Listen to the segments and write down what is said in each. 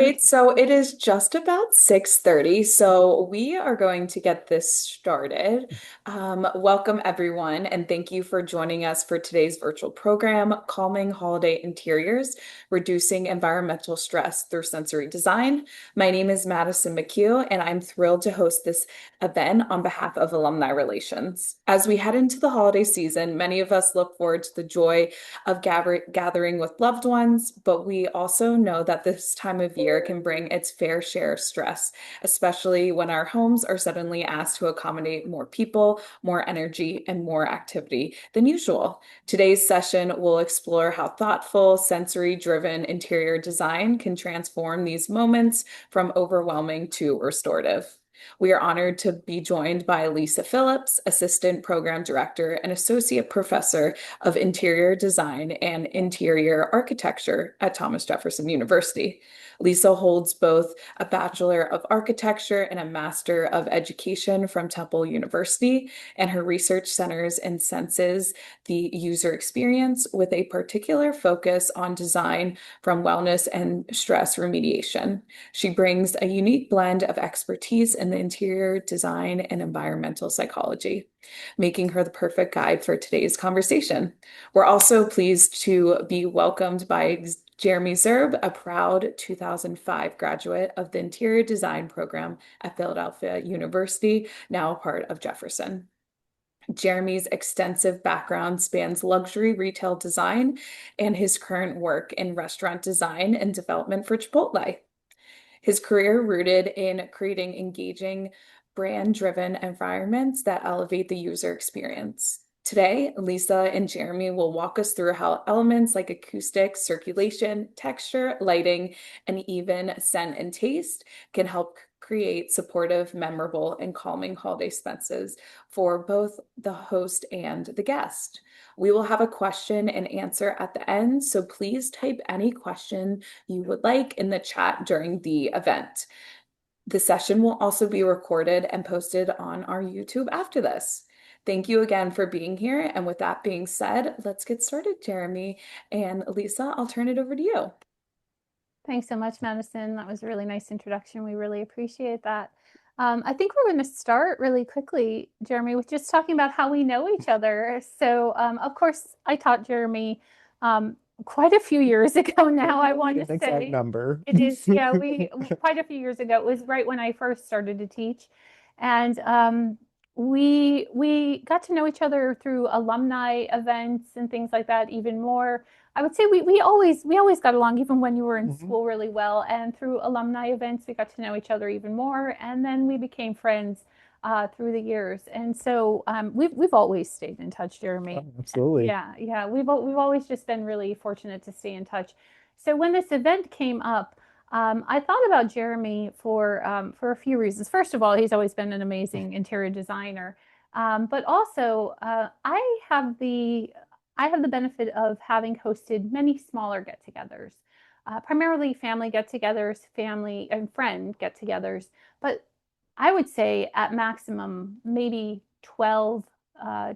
right, so it is just about 6:30, so we are going to get this started. Welcome everyone, and thank you for joining us for today's virtual program, Calming Holiday Interiors, Reducing Environmental Stress Through Sensory Design. My name is Madison McHugh, and I'm thrilled to host this event on behalf of Alumni Relations. As we head into the holiday season, many of us look forward to the joy of gathering with loved ones, but we also know that this time of year can bring its fair share of stress, especially when our homes are suddenly asked to accommodate more people, more energy, and more activity than usual. Today's session will explore how thoughtful, sensory-driven interior design can transform these moments from overwhelming to restorative. We are honored to be joined by Lisa Phillips, Assistant Program Director and Associate Professor of Interior Design and Interior Architecture at Thomas Jefferson University. Lisa holds both a Bachelor of Architecture and a Master of Education from Temple University, and her research centers and senses the user experience with a particular focus on design from wellness and stress remediation. She brings a unique blend of expertise in the interior design and environmental psychology, making her the perfect guide for today's conversation. We're also pleased to be welcomed by Jeremy Zerb, a proud 2005 graduate of the Interior Design program at Philadelphia University, now a part of Jefferson. Jeremy's extensive background spans luxury retail design and his current work in restaurant design and development for Chipotle. His career rooted in creating engaging, brand-driven environments that elevate the user experience. Today, Lisa and Jeremy will walk us through how elements like acoustics, circulation, texture, lighting, and even scent and taste can help create supportive, memorable, and calming holiday spaces for both the host and the guest. We will have a question and answer at the end, so please type any question you would like in the chat during the event. The session will also be recorded and posted on our YouTube after this. Thank you again for being here. And with that being said, let's get started, Jeremy. And Lisa, I'll turn it over to you. Thanks so much, Madison. That was a really nice introduction. We really appreciate that. I think we're going to start really quickly, Jeremy, with just talking about how we know each other. So, of course, I taught Jeremy quite a few years ago now, I want to say. Exact number. It is, yeah, we quite a few years ago. It was right when I first started to teach. And we got to know each other through alumni events and things like that even more. I would say we always got along even when you were in school really well, and through alumni events we got to know each other even more, and then we became friends through the years. And so we've always stayed in touch, Jeremy. Oh, absolutely. Yeah, we've always just been really fortunate to stay in touch. So when this event came up, I thought about Jeremy for a few reasons. First of all, he's always been an amazing interior designer, but also I have the benefit of having hosted many smaller get-togethers, primarily family get-togethers, family and friend get-togethers, but I would say at maximum maybe 12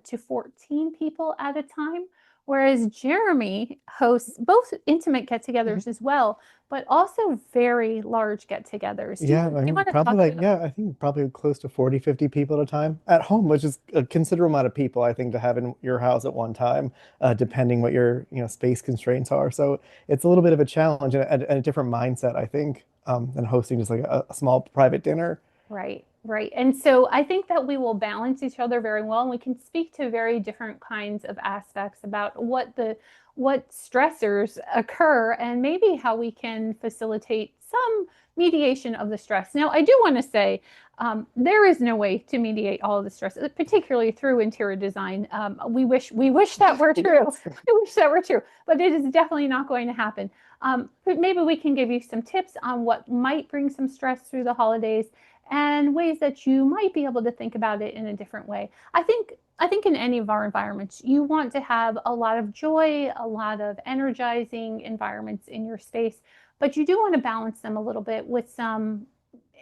to 14 people at a time. Whereas Jeremy hosts both intimate get-togethers as well, but also very large get-togethers. Yeah, I mean, I think probably close to 40, 50 people at a time at home, which is a considerable amount of people, I think, to have in your house at one time, depending what your, space constraints are. So it's a little bit of a challenge and a different mindset, I think, than hosting just like a small private dinner. Right, right. And so I think that we will balance each other very well, and we can speak to very different kinds of aspects about what stressors occur and maybe how we can facilitate some mediation of the stress. Now, I do want to say there is no way to mediate all of the stress, particularly through interior design. We wish that were true. I wish that were true, but it is definitely not going to happen. But maybe we can give you some tips on what might bring some stress through the holidays and ways that you might be able to think about it in a different way. I think in any of our environments, you want to have a lot of joy, a lot of energizing environments in your space, but you do want to balance them a little bit with some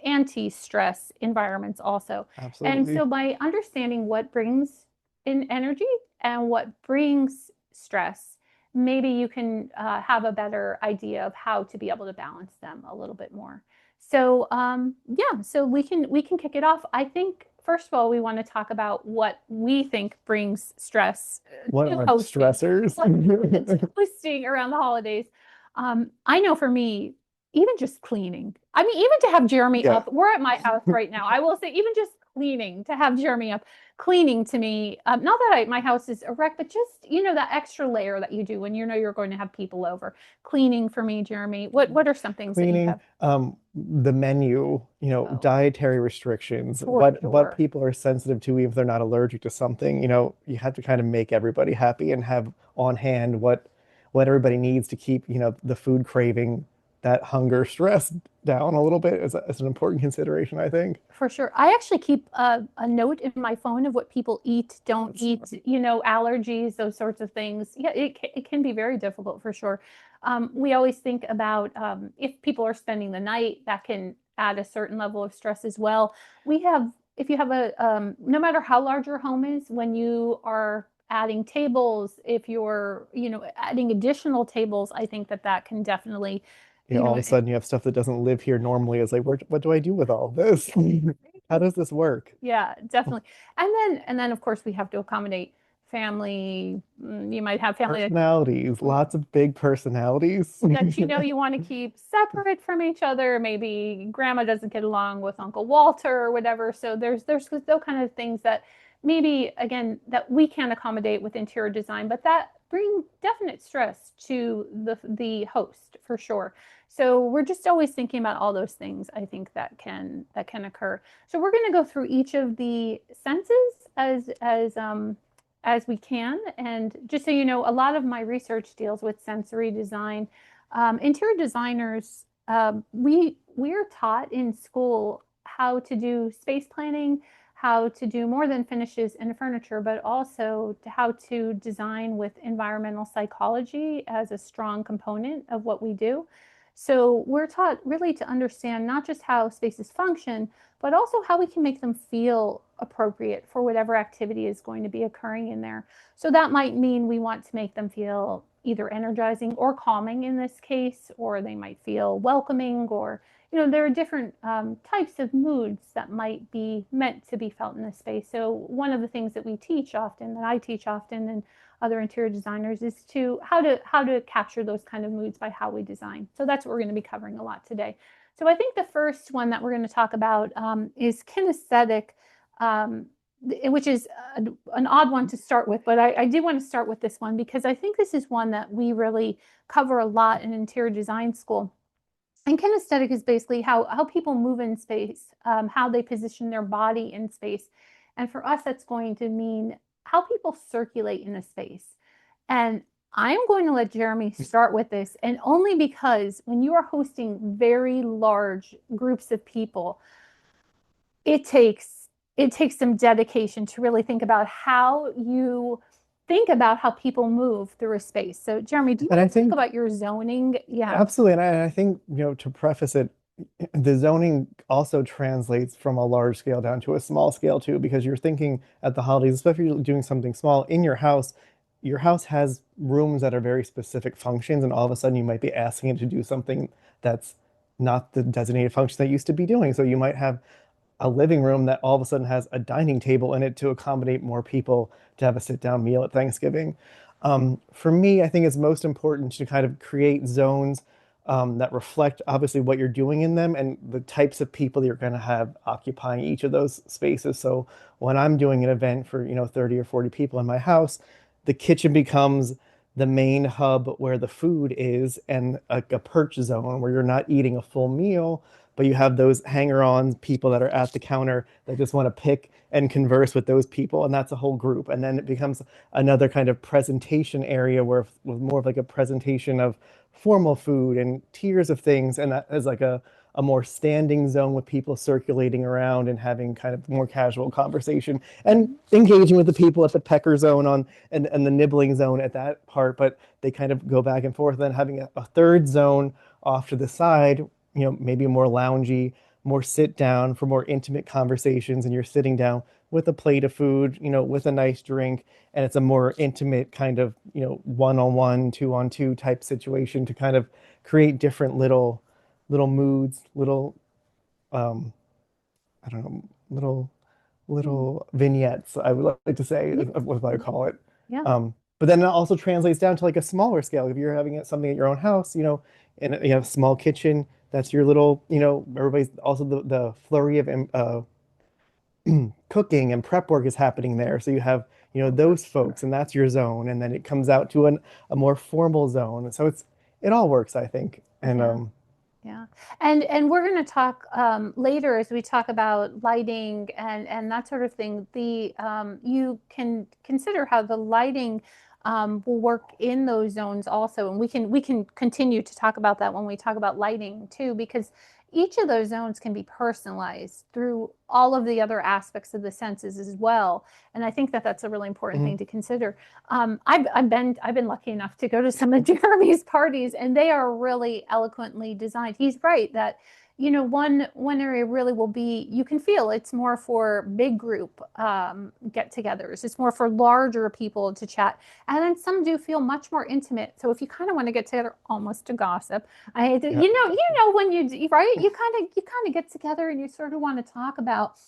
anti-stress environments also. Absolutely. And so by understanding what brings in energy and what brings stress, maybe you can have a better idea of how to be able to balance them a little bit more. So yeah, so we can kick it off. I think first of all, we want to talk about what we think brings stress What to are hosting, stressors? to hosting around the holidays. I know for me, even just cleaning. I mean, even to have Jeremy Yeah. up. We're at my house right now. I will say, even just cleaning to have Jeremy up. Cleaning to me, not that my house is a wreck, but just that extra layer that you do when you know you're going to have people over. Cleaning for me, Jeremy. What are some things that you Cleaning, have? the menu, Oh, dietary restrictions, for what sure. people are sensitive to, even if they're not allergic to something, you have to kind of make everybody happy and have on hand what everybody needs to keep, the food craving, that hunger stress down a little bit is an important consideration, I think. For sure. I actually keep a note in my phone of what people eat, don't eat, allergies, those sorts of things. Yeah, it can be very difficult for sure. We always think about if people are spending the night, that can add a certain level of stress as well. If you have no matter how large your home is, when you are adding tables, if you're, adding additional tables, I think that can definitely, All of a sudden you have stuff that doesn't live here normally. It's like, what do I do with all of this? How does this work? yeah, definitely. And then of course we have to accommodate family. You might have family that Personalities, lots of big personalities. you want to keep separate from each other. Maybe grandma doesn't get along with Uncle Walter or whatever. So there's those kind of things that maybe again that we can accommodate with interior design, but that bring definite stress to the host for sure. So we're just always thinking about all those things I think that can occur. So we're going to go through each of the senses as we can. And just so you know, a lot of my research deals with sensory design. Interior designers, we're taught in school how to do space planning, how to do more than finishes in furniture, but also how to design with environmental psychology as a strong component of what we do. So we're taught really to understand not just how spaces function, but also how we can make them feel appropriate for whatever activity is going to be occurring in there. So that might mean we want to make them feel either energizing or calming in this case, or they might feel welcoming, or there are different types of moods that might be meant to be felt in this space. So one of the things that we teach often, that I teach often, and other interior designers, is to how to capture those kind of moods by how we design. So that's what we're going to be covering a lot today. So I think the first one that we're going to talk about is kinesthetic, which is an odd one to start with, but I do want to start with this one because I think this is one that we really cover a lot in interior design school. And kinesthetic is basically how people move in space, how they position their body in space. And for us, that's going to mean how people circulate in a space. And I'm going to let Jeremy start with this, and only because when you are hosting very large groups of people, it takes some dedication to really think about how you think about how people move through a space. So, Jeremy, do you And I want to talk think about your zoning? Yeah. absolutely, and I think, to preface it, the zoning also translates from a large scale down to a small scale too, because you're thinking at the holidays, especially if you're doing something small in your house. Your house has rooms that are very specific functions, and all of a sudden you might be asking it to do something that's not the designated function that used to be doing. So you might have a living room that all of a sudden has a dining table in it to accommodate more people to have a sit down meal at Thanksgiving. For me, I think it's most important to kind of create zones that reflect obviously what you're doing in them and the types of people that you're going to have occupying each of those spaces. So when I'm doing an event for 30 or 40 people in my house, the kitchen becomes the main hub where the food is, and a perch zone where you're not eating a full meal, but you have those hanger-on people that are at the counter that just want to pick and converse with those people, and that's a whole group. And then it becomes another kind of presentation area where with more of like a presentation of formal food and tiers of things, and that is like a more standing zone with people circulating around and having kind of more casual conversation and engaging with the people at the pecker zone and the nibbling zone at that part, but they kind of go back and forth. Then having a third zone off to the side, maybe more loungy, more sit down for more intimate conversations, and you're sitting down with a plate of food, with a nice drink, and it's a more intimate kind of, one-on-one, two-on-two type situation to kind of create different little moods, little um, I don't know, Mm. little vignettes, I would like to say, Yeah. is what I call it. Yeah. But then it also translates down to like a smaller scale. If you're having something at your own house, and you have a small kitchen, that's your little, everybody's also the flurry of cooking and prep work is happening there. So you have, Oh, for those sure. folks, and that's your zone. And then it comes out to a more formal zone. So it all works, I think. And Yeah. Yeah. And we're going to talk later as we talk about lighting and that sort of thing. The you can consider how the lighting will work in those zones also, and we can continue to talk about that when we talk about lighting too, because each of those zones can be personalized through all of the other aspects of the senses as well. And I think that that's a really important mhm. thing to consider. I've been lucky enough to go to some of Jeremy's parties, and they are really eloquently designed. He's right that one area really will be, you can feel it's more for big group get-togethers. It's more for larger people to chat, and then some do feel much more intimate. So if you kind of want to get together, almost to gossip, I hate to, Yeah. when right, you kind of get together and you sort of want to talk about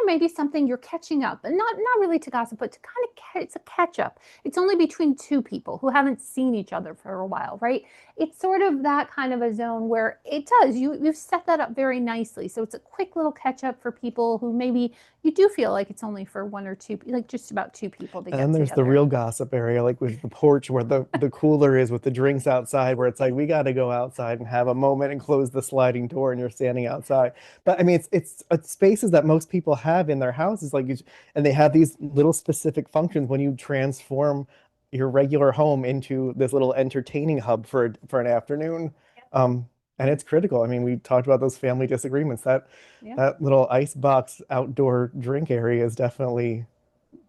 maybe something you're catching up, and not really to gossip, but to kind of it's a catch up. It's only between two people who haven't seen each other for a while, right? It's sort of that kind of a zone where it does, you've set that up very nicely. So it's a quick little catch up for people who maybe you do feel like it's only for one or two, like just about two people to And get then there's the together. real gossip area, like with the porch where the cooler is with the drinks outside, where it's like we got to go outside and have a moment and close the sliding door, and you're standing outside. But I mean, it's spaces that most people have in their houses, and they have these little specific functions when you transform your regular home into this little entertaining hub for an afternoon. Um, and it's critical. I mean, we talked about those family disagreements. That Yeah, that little ice box outdoor drink area is definitely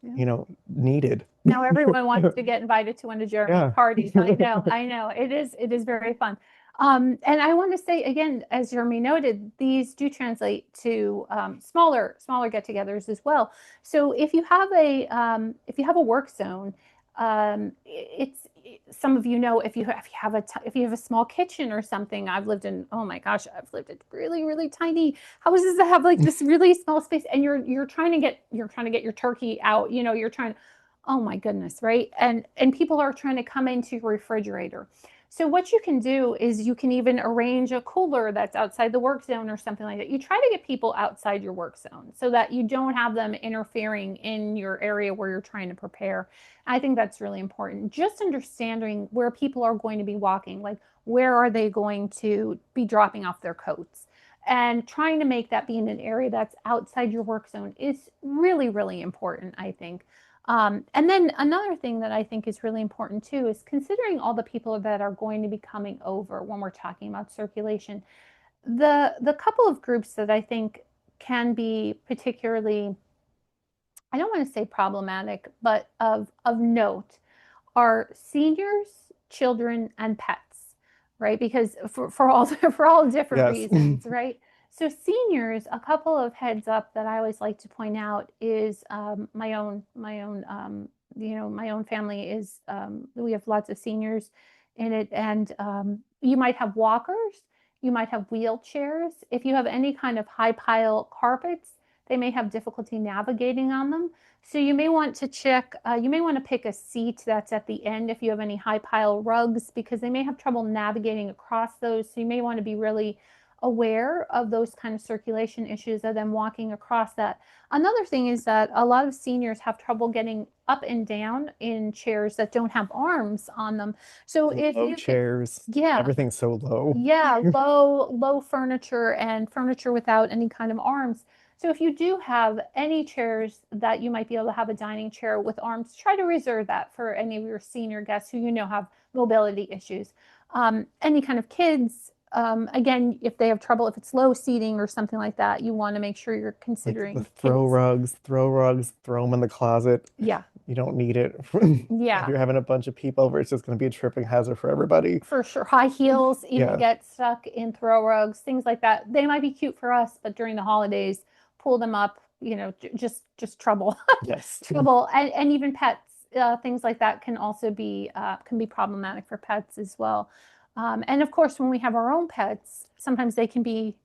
yeah. needed. Now everyone wants to get invited to one of Jeremy's Yeah. parties. I know. It is very fun. And I want to say again, as Jeremy noted, these do translate to smaller get-togethers as well. So if you have a work zone, it's some of if you have a small kitchen or something. Oh my gosh, I've lived in really really tiny houses that have like this really small space, and you're trying to get your turkey out. You're trying, oh my goodness, right? And people are trying to come into your refrigerator. So what you can do is you can even arrange a cooler that's outside the work zone or something like that. You try to get people outside your work zone so that you don't have them interfering in your area where you're trying to prepare. I think that's really important. Just understanding where people are going to be walking, like where are they going to be dropping off their coats? And trying to make that be in an area that's outside your work zone is really, really important, I think. And then another thing that I think is really important too is considering all the people that are going to be coming over when we're talking about circulation. The couple of groups that I think can be particularly, I don't want to say problematic, but of note are seniors, children, and pets, right? Because for all for all different Yes. reasons, right? So seniors, a couple of heads up that I always like to point out is my own family is we have lots of seniors in it, and you might have walkers, you might have wheelchairs. If you have any kind of high pile carpets, they may have difficulty navigating on them. So you may want to you may want to pick a seat that's at the end if you have any high pile rugs, because they may have trouble navigating across those. So you may want to be really aware of those kind of circulation issues of them walking across that. Another thing is that a lot of seniors have trouble getting up and down in chairs that don't have arms on them. So if Low you could, chairs. yeah, Everything's so low. yeah, low furniture and furniture without any kind of arms. So if you do have any chairs that you might be able to have a dining chair with arms, try to reserve that for any of your senior guests who have mobility issues. Any kind of kids, again, if they have trouble, if it's low seating or something like that, you want to make sure you're Like the considering throw kids. rugs, throw them in the closet. Yeah, You don't need it. If yeah, you're having a bunch of people over, it's just going to be a tripping hazard for everybody. for sure. High heels even Yeah. get stuck in throw rugs, things like that. They might be cute for us, but during the holidays, pull them up, just trouble, Yes. trouble, and even pets, things like that can be problematic for pets as well. And of course, when we have our own pets, sometimes they can be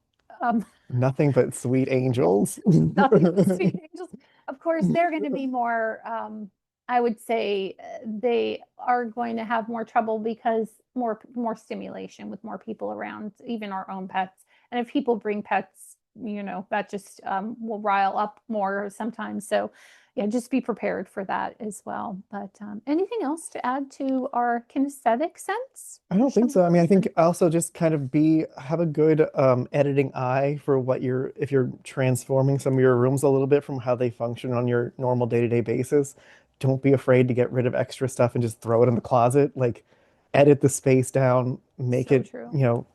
um, Nothing but sweet angels. nothing but sweet angels. Of course, they're going to be more, I would say, they are going to have more trouble because more stimulation with more people around, even our own pets. And if people bring pets, that just will rile up more sometimes. So yeah, just be prepared for that as well. But anything else to add to our kinesthetic sense? I don't think so. I mean, I think also just kind of have a good editing eye for what if you're transforming some of your rooms a little bit from how they function on your normal day-to-day basis. Don't be afraid to get rid of extra stuff and just throw it in the closet. Like edit the space down, So true.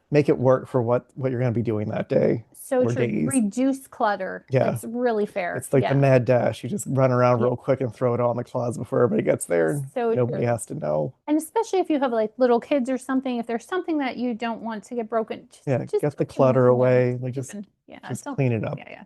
make it work for what you're going to be doing that day So or true. days. Reduce clutter. Yeah. It's really fair. It's like the Yeah. mad dash. You just run around Yeah. real quick and throw it all in the closet before everybody gets there and So nobody true. has to know. And especially if you have like little kids or something, if there's something that you don't want to get broken, Yeah, just get the do clutter one. away. Like Yeah, just don't, clean it up. yeah.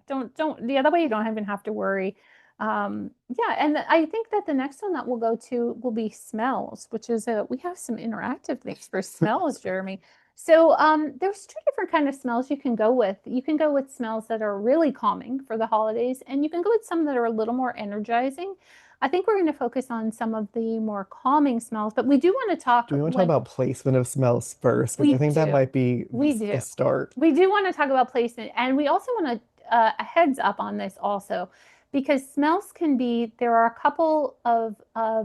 Yeah, that way you don't even have to worry. Yeah, and I think that the next one that we'll go to will be smells, which is we have some interactive things for smells, Jeremy. So there's two different kind of smells you can go with. You can go with smells that are really calming for the holidays, and you can go with some that are a little more energizing. I think we're going to focus on some of the more calming smells, but we do want to talk Do we want to talk when about placement of smells first? Because we I think that do. might be We a do. start. We do want to talk about placement, and we also want a heads up on this also, because smells can be, there are a couple of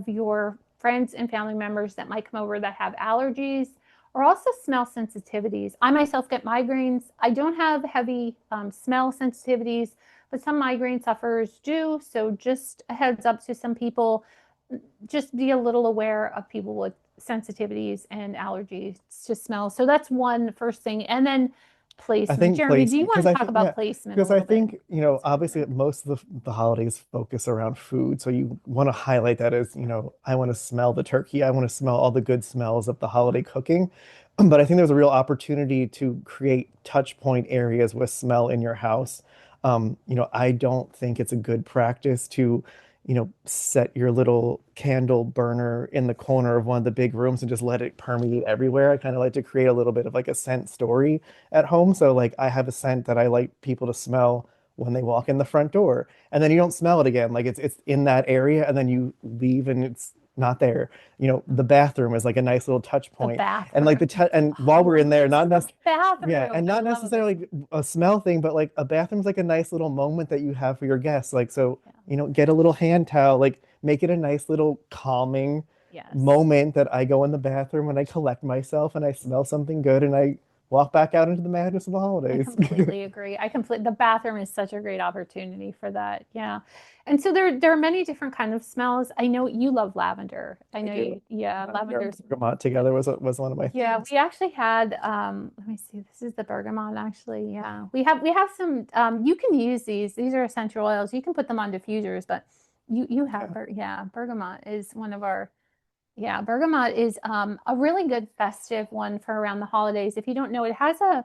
your friends and family members that might come over that have allergies or also smell sensitivities. I myself get migraines. I don't have heavy smell sensitivities, but some migraine sufferers do. So just a heads up to some people, just be a little aware of people with sensitivities and allergies to smell. So that's one first thing. And then I placement. think Jeremy, do you placement, want because to I talk think, about yeah, placement a because I little bit? think, obviously most of the holidays focus around food. So you want to highlight that as, I want to smell the turkey. I want to smell all the good smells of the holiday cooking. But I think there's a real opportunity to create touch point areas with smell in your house. I don't think it's a good practice to, set your little candle burner in the corner of one of the big rooms and just let it permeate everywhere. I kind of like to create a little bit of like a scent story at home. So like I have a scent that I like people to smell when they walk in the front door, and then you don't smell it again. Like it's in that area, and then you leave and it's not there. The bathroom is like a nice little touch The point. And like bathroom. and while we're in there, not necessarily yeah, Bathroom. and I not love a good necessarily a smell thing, but like a bathroom's like a nice little moment that you have for your guests. Like so, yeah. get a little hand towel, like make it a nice little calming Yes. moment that I go in the bathroom and I collect myself and I smell something good and I walk back out into the madness of the I holidays. completely agree. The bathroom is such a great opportunity for that. Yeah. And so there are many different kind of smells. I know you love lavender. I I know do. you, yeah, Your lavender's bergamot together was one of my yeah, things. we actually had let me see, this is the bergamot actually. Yeah. We have some you can use these. These are essential oils. You can put them on diffusers, but you have Yeah. yeah, bergamot is one of our yeah, bergamot is a really good festive one for around the holidays. If you don't know, it has a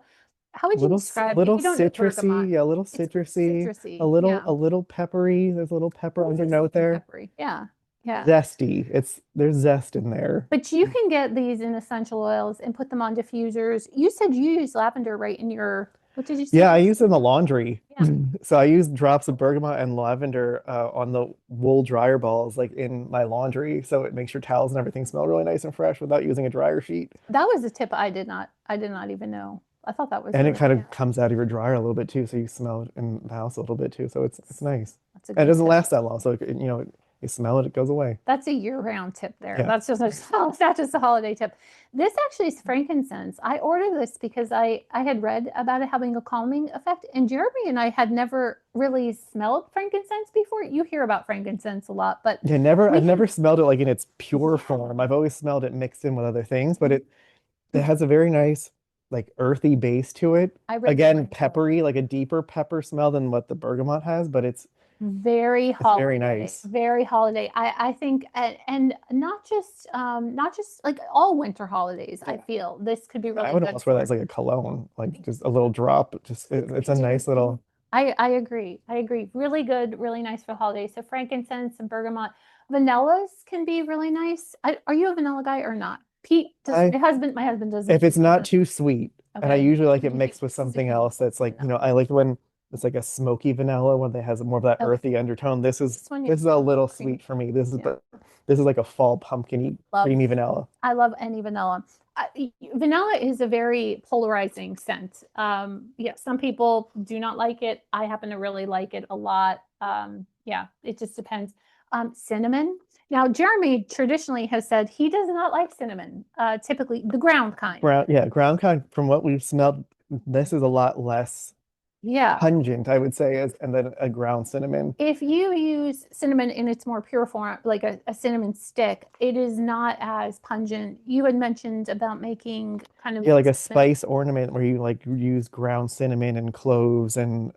how would you describe if Little you don't know bergamot? citrusy, yeah, a little It's citrusy, citrusy. Yeah. a little peppery. There's a little pepper undernote Citrusy there. peppery. Yeah. Yeah. Zesty. There's zest in there. But you can get these in essential oils and put them on diffusers. You said you use lavender right in your, what did you say? Yeah, I use it in the laundry. Yeah. So I use drops of bergamot and lavender on the wool dryer balls, like in my laundry, so it makes your towels and everything smell really nice and fresh without using a dryer sheet. That was a tip I did not even know. I thought that was And it really, kind yeah, of comes out of your dryer a little bit too, so you smell it in the house a little bit too. So it's nice. that's a And it good doesn't tip. last that long, so you smell it, it goes away. That's a year-round tip there. Yeah. That's just not just a holiday tip. This actually is frankincense. I ordered this because I had read about it having a calming effect, and Jeremy and I had never really smelled frankincense before. You hear about frankincense a lot, but Yeah, we I've had never smelled it like in its pure yeah. form. I've always smelled it mixed in with other things, but it has a very nice like earthy base to it. I really Again, like it. peppery, like a deeper pepper smell than what the bergamot has, but Very it's very holiday, nice. very holiday. I think, and not just like all winter holidays. I Yeah. feel this could be I really would good almost wear that as for. like a cologne, like just a little drop. Just You it's a could do nice little. I agree. I agree. Really good, really nice for holidays. So frankincense and bergamot. Vanillas can be really nice. Are you a vanilla guy or not? Pete does, I my husband doesn't If do it's not vanilla. too sweet, and I Okay. usually like You it can do mixed with something super else that's like, vanilla. I like when it's like a smoky vanilla when they has more of that Okay. earthy undertone. This one, This is a oh, little cream. sweet for me. Yeah. This is like a fall pumpkin-y Love creamy vanilla. I love any vanilla. Vanilla is a very polarizing scent. Yeah, some people do not like it. I happen to really like it a lot. Yeah, it just depends. Cinnamon. Now, Jeremy traditionally has said he does not like cinnamon, typically the ground kind. Ground kind from what we've smelled, this is a lot less Yeah, pungent, I would say, and then a ground cinnamon. if you use cinnamon in its more pure form, like a cinnamon stick, it is not as pungent. You had mentioned about making kind of Yeah, like a cinnamon. spice ornament where you like use ground cinnamon and cloves and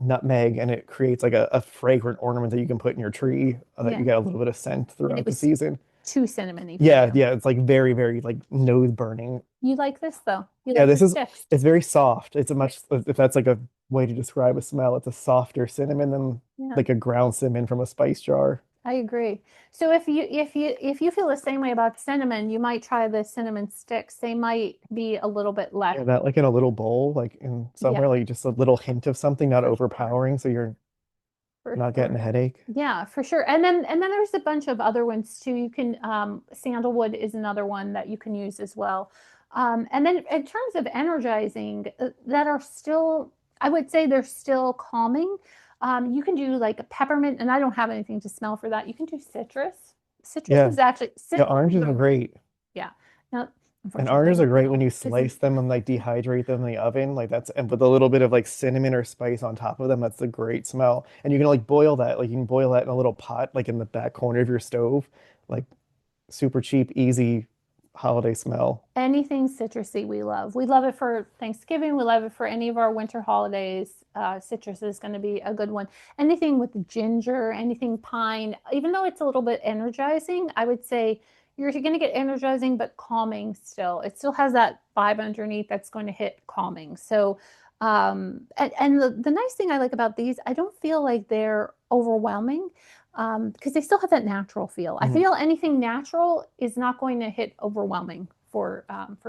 nutmeg, and it creates like a fragrant ornament that you can put in your tree that Yeah, you get a little bit of scent and it throughout the was season. too cinnamony for you. Yeah, it's like very, very like nose burning. You like this though. You Yeah, like the sticks. it's very soft. It's a much, if that's like a way to describe a smell, it's a softer cinnamon than Yeah, like a ground cinnamon from a spice jar. I agree. So if you feel the same way about cinnamon, you might try the cinnamon sticks. They might be a little bit less. Yeah, that like in a little bowl, like in Yeah, somewhere, like just a little hint of something, not for sure. overpowering, so you're For not getting sure. a headache. Yeah, for sure. And then there's a bunch of other ones too. You can sandalwood is another one that you can use as well. And then in terms of energizing, that are still, I would say they're still calming. You can do like a peppermint, and I don't have anything to smell for that. You can do citrus. Citrus Yeah, is actually yeah, oranges are great. yeah. Now, And unfortunately, they oranges are don't great when know you because slice them and like dehydrate them in the oven. Like that's and with a little bit of like cinnamon or spice on top of them, that's a great smell. And you can like boil that. Like you can boil that in a little pot, like in the back corner of your stove. Like super cheap, easy holiday smell. anything citrusy we love. We love it for Thanksgiving. We love it for any of our winter holidays. Citrus is going to be a good one. Anything with ginger, anything pine, even though it's a little bit energizing, I would say you're going to get energizing but calming still. It still has that vibe underneath that's going to hit calming. So, and the nice thing I like about these, I don't feel like they're overwhelming because they still have that natural feel. I Mhm. feel anything natural is not going to hit overwhelming for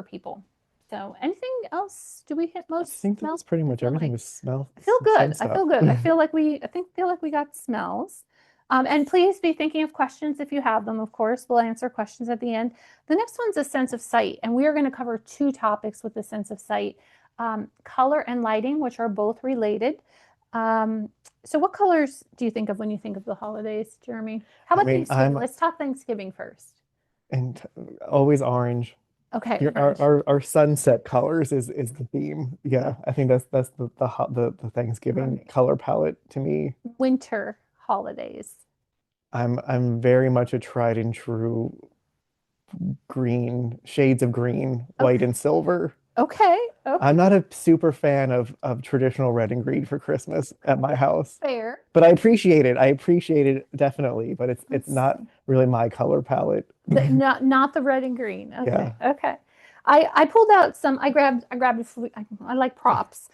people. So, anything else? Do we hit I most think smells? that's pretty I much feel everything like with smell, I feel good. scent I stuff. feel good. Feel like we got smells. And please be thinking of questions if you have them. Of course, we'll answer questions at the end. The next one's a sense of sight, and we are going to cover two topics with the sense of sight: color and lighting, which are both related. Um, so, what colors do you think of when you think of the holidays, Jeremy? How I about mean, Thanksgiving? Let's talk Thanksgiving first. and always orange. Okay, orange. Our sunset colors is the theme. Yeah, I think that's the Thanksgiving color palette to me. Winter holidays. I'm very much a tried and true green, shades of green, white Okay, and silver. okay, I'm okay. not a super fan of traditional red and green for Christmas at my house, Fair. but I appreciate it. I appreciate it definitely, but it's Let's not see. really my color palette. Not the red and green. Okay, Yeah. okay. I pulled out some. I grabbed. I like props.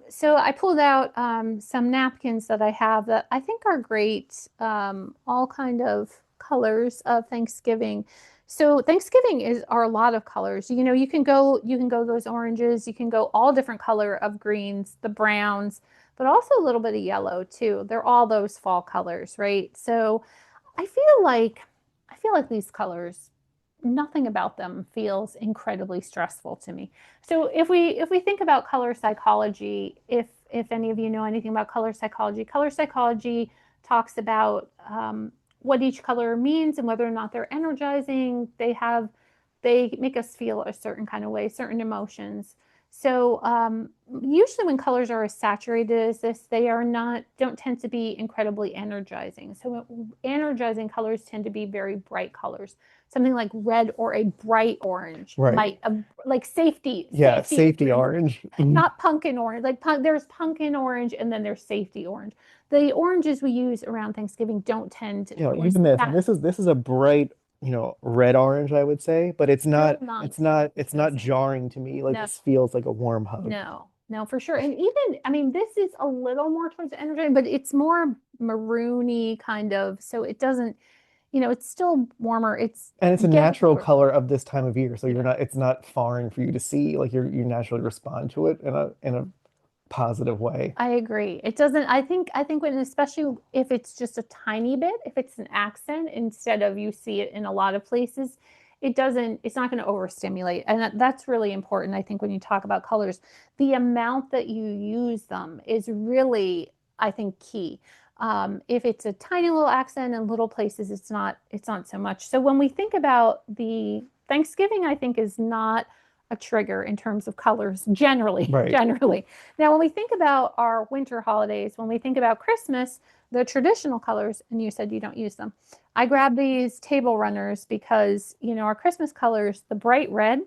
So I pulled out some napkins that I have that I think are great. All kind of colors of Thanksgiving. So Thanksgiving is are a lot of colors. You can go those oranges. You can go all different color of greens, the browns, but also a little bit of yellow too. They're all those fall colors, right? So I feel like I feel like these colors, nothing about them feels incredibly stressful to me. So if we think about color psychology, if any of you know anything about color psychology talks about what each color means and whether or not they're energizing. They make us feel a certain kind of way, certain emotions. So usually when colors are as saturated as this, they are not don't tend to be incredibly energizing. So energizing colors tend to be very bright colors. Something like red or a bright orange Right. might like safety Yeah, safety safety orange, orange. not pumpkin orange. Like there's pumpkin orange and then there's safety orange. The oranges we use around Thanksgiving don't tend You know, towards even this, and that. this is a bright, red orange, I would say, but Still not it's not energizing. jarring to me. Like No, this feels like a warm hug. no. No, for sure. And even, I mean, this is a little more towards the energy, but it's more maroony kind of. So it doesn't, it's still warmer. It's And it's a get natural warmer. color of this time of year, so Yeah. it's not foreign for you to see. Like you naturally respond to it in a positive way. I agree. It doesn't, I think when, especially if it's just a tiny bit, if it's an accent instead of you see it in a lot of places, it's not going to overstimulate. And that's really important, I think, when you talk about colors. The amount that you use them is really, I think, key. If it's a tiny little accent in little places, it's not so much. So when we think about the Thanksgiving, I think is not a trigger in terms of colors generally, Right. generally. Now, when we think about our winter holidays, when we think about Christmas, the traditional colors, and you said you don't use them. I grabbed these table runners because, our Christmas colors, the bright red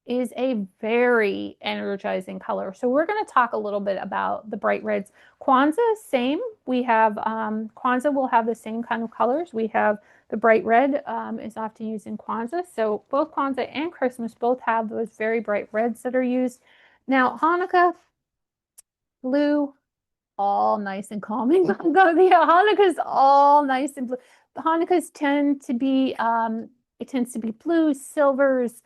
is a very energizing color. So we're going to talk a little bit about the bright reds. Kwanzaa, same. We have Kwanzaa will have the same kind of colors. We have the bright red is often used in Kwanzaa. So both Kwanzaa and Christmas both have those very bright reds that are used. Now Hanukkah, blue, all nice and calming. The Hanukkah's all nice and blue. The Hanukkahs it tends to be blues, silvers,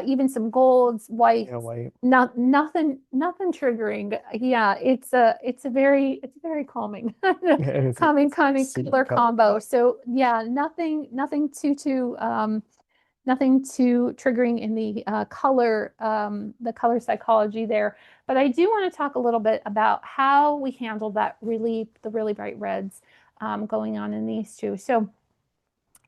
even some golds, Yeah, whites. white. Nothing triggering. Yeah, it's very calming, Yeah, it is a calming super color color. combo. So yeah, nothing too triggering in the color psychology there. But I do want to talk a little bit about how we handle the really bright reds going on in these two. So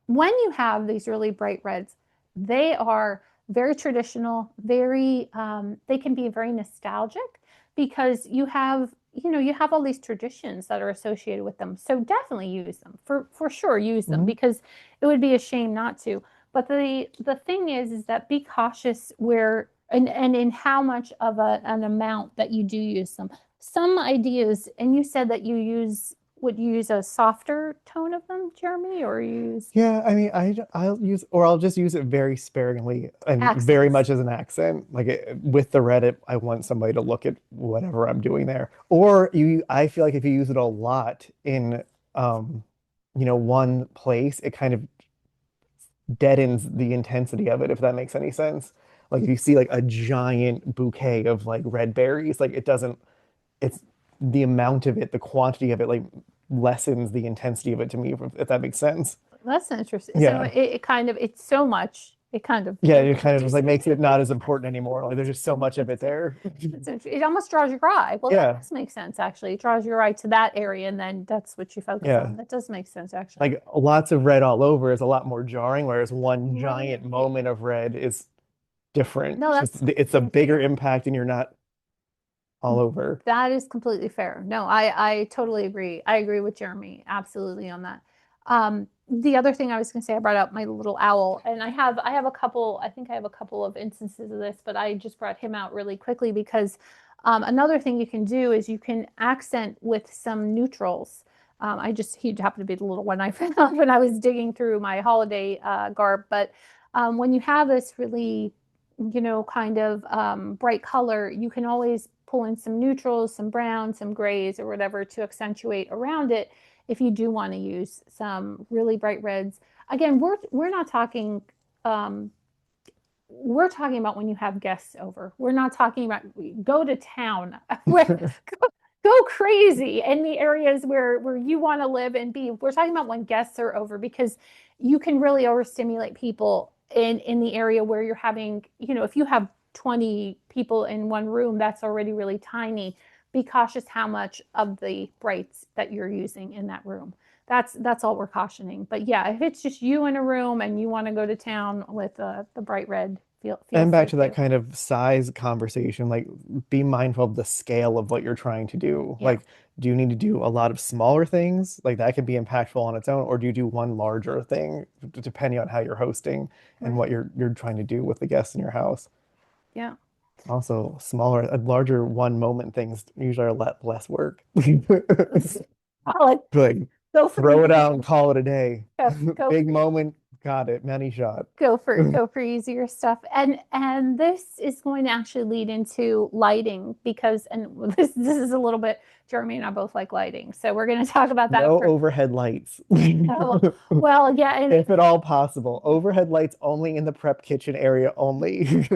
when you have these really bright reds, they are very traditional, they can be very nostalgic because you have all these traditions that are associated with them. So definitely use them for sure. Use them Mhm. because it would be a shame not to. But the thing is that be cautious where and in how much of an amount that you do use them. Some ideas, and you said that would you use a softer tone of them, Jeremy, or use Yeah, I mean, I'll use, or I'll just use it very sparingly and very accents? much as an accent. Like with the Reddit, I want somebody to look at whatever I'm doing there. Or I feel like if you use it a lot in, um, one place, it kind of deadens the intensity of it, if that makes any sense. Like if you see like a giant bouquet of like red berries, like it's the amount of it, the quantity of it, like lessens the intensity of it to me, if that makes sense. That's interesting. So Yeah. it's so much. It kind of Yeah, it kind of just like makes it not as important anymore. Like there's just so much of it it's, there. it almost draws your eye. Well, that Yeah, does make sense actually. It draws your eye to that area, and then that's what you focus yeah. on. That does make sense actually. Like lots of red all over is a lot more jarring, whereas one giant Right. moment of red is different. No, It's just it's a bigger impact and you're not all over. that is completely fair. No, I totally agree. I agree with Jeremy absolutely on that. The other thing I was going to say, I brought up my little owl, and I have a couple. I think I have a couple of instances of this, but I just brought him out really quickly because another thing you can do is you can accent with some neutrals. He happened to be the little one I found when I was digging through my holiday garb, but when you have this really kind of bright color, you can always pull in some neutrals, some browns, some grays, or whatever to accentuate around it if you do want to use some really bright reds. Again, um, we're talking about when you have guests over. We're not talking about go to town, go crazy in the areas where you want to live and be. We're talking about when guests are over because you can really overstimulate people in the area where you're having, if you have 20 people in one room, that's already really tiny. Be cautious how much of the brights that you're using in that room. That's all we're cautioning. But yeah, if it's just you in a room and you want to go to town with the bright red, feel And back free to that to. kind of size conversation, like be mindful of the scale of what you're trying to do. Yeah, Like, do you need to do a lot of smaller things? Like that can be impactful on its own, or do you do one larger thing, depending on how you're hosting and right. what you're trying to do with the guests in your house? Yeah. Also, larger one moment things usually are less work. Solid. Like Go for throw it it. out and call it a day. Go, go Big for it. moment, Got it. Many shot. Go for easier stuff. And this is going to actually lead into lighting because and this is a little bit Jeremy and I both like lighting. So we're going to talk about that No for overhead lights. well, yeah, and If at all possible. Overhead lights only in the prep kitchen area only.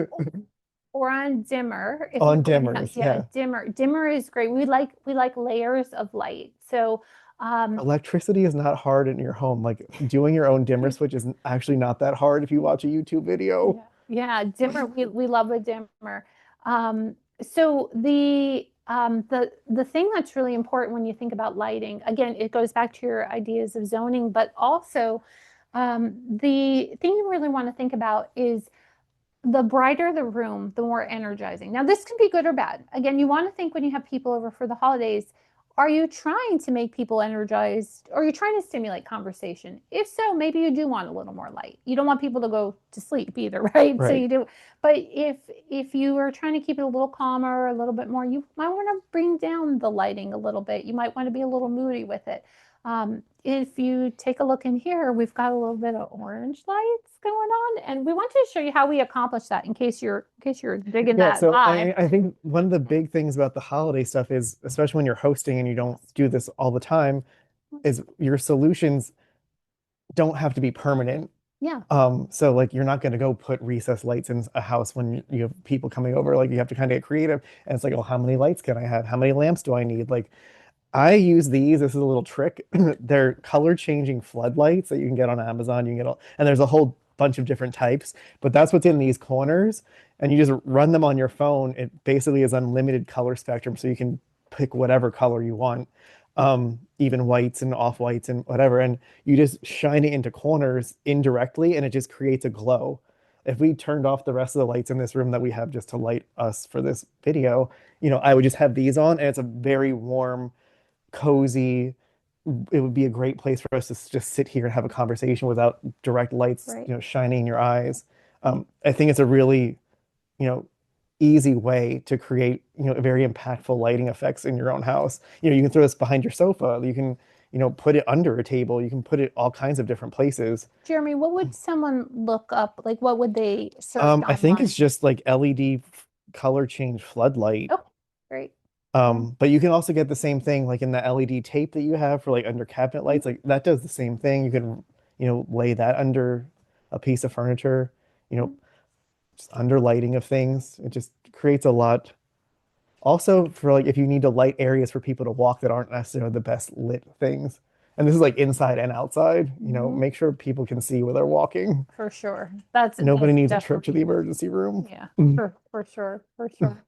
or on dimmer if you're On going to, dimmers, yeah, yeah. dimmer is great. We like layers of light. So Electricity is not hard in your home. Like doing your own dimmer switch is actually not that hard if you watch a YouTube video. yeah, yeah, dimmer. We love a dimmer. So the thing that's really important when you think about lighting, again, it goes back to your ideas of zoning, but also the thing you really want to think about is the brighter the room, the more energizing. Now, this can be good or bad. Again, you want to think when you have people over for the holidays, are you trying to make people energized? Or are you trying to stimulate conversation? If so, maybe you do want a little more light. You don't want people to go to sleep either, right? So Right. you do. But if you are trying to keep it a little calmer, a little bit more, you might want to bring down the lighting a little bit. You might want to be a little moody with it. If you take a look in here, we've got a little bit of orange lights going on, and we want to show you how we accomplish that in case you're digging Yeah, that so vibe. I think one of the big things about the holiday stuff is, especially when you're hosting and you don't do this all the time, is your solutions don't have to be permanent. Yeah, So like you're not going to go put recessed lights in a house when you have people coming over. Like you have to kind of get creative. And it's like, oh, how many lights can I have? How many lamps do I need? Like I use these. This is a little trick. They're color changing floodlights that you can get on Amazon. You can get all, and there's a whole bunch of different types, but that's what's in these corners. And you just run them on your phone. It basically is unlimited color spectrum, so you can pick whatever color you want, even whites and off whites and whatever. And you just shine it into corners indirectly, and it just creates a glow. If we turned off the rest of the lights in this room that we have just to light us for this video, I would just have these on, and it's a very warm, cozy. It would be a great place for us to just sit here and have a conversation without direct lights, right. shining in your eyes. I think it's a really, you know, easy way to create, very impactful lighting effects in your own house. You can throw this behind your sofa. You can, put it under a table. You can put it all kinds of different places. Jeremy, what would someone look up? Like, what would they search I think it's online? just like LED color change floodlight. Oh, great. Yeah. But you can also get the same thing like in the LED tape that you have for like under cabinet lights. Like that does the same thing. You can, lay that under a piece of furniture, you know, just under lighting of things. It just creates a lot. Also for like if you need to light areas for people to walk that aren't necessarily the best lit things. And this is like inside and outside, Mhm. make sure people can see where they're walking. For sure. That's Nobody needs a trip to definitely the emergency room. yeah, for sure, for sure.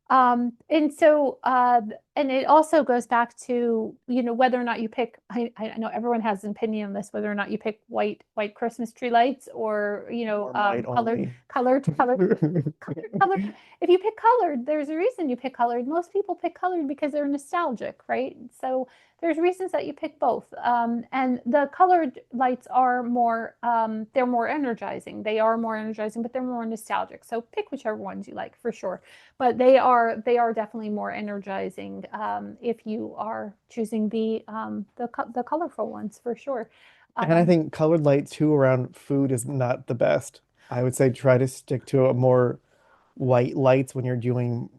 And so, and it also goes back to, whether or not you pick, I know everyone has an opinion on this, whether or not you pick white Christmas tree lights or, Or white colored, only. colored. If you pick colored, there's a reason you pick colored. Most people pick colored because they're nostalgic, right? So there's reasons that you pick both. And the colored lights are more, they're more energizing. They are more energizing, but they're more nostalgic. So pick whichever ones you like for sure. But they are definitely more energizing if you are choosing the colorful ones for sure. And I Um, think colored light too around food is not the best. I would say try to stick to a more white lights when you're doing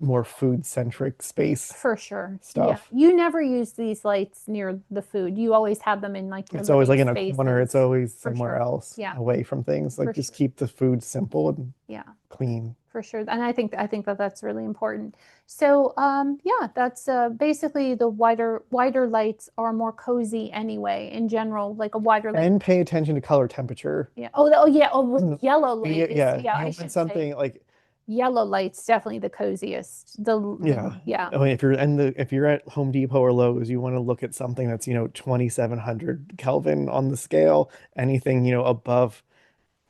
more food centric space for sure. Yeah. stuff. You never use these lights near the food. You always have them in like your It's always living like in a corner, it's spaces. always For somewhere sure. else Yeah, away from things. Like for just sure. keep the food simple and Yeah. clean. For sure. And I think that that's really important. So yeah, that's basically the wider lights are more cozy anyway in general, like a wider light. And pay attention to color temperature. Yeah. Oh yeah. Oh, yellow light is Yeah, yeah, you I want should say something like yellow light's definitely the coziest. yeah. Yeah, I mean, if you're at Home Depot or Lowe's, you want to look at something that's, 2700 Kelvin on the scale. Anything, above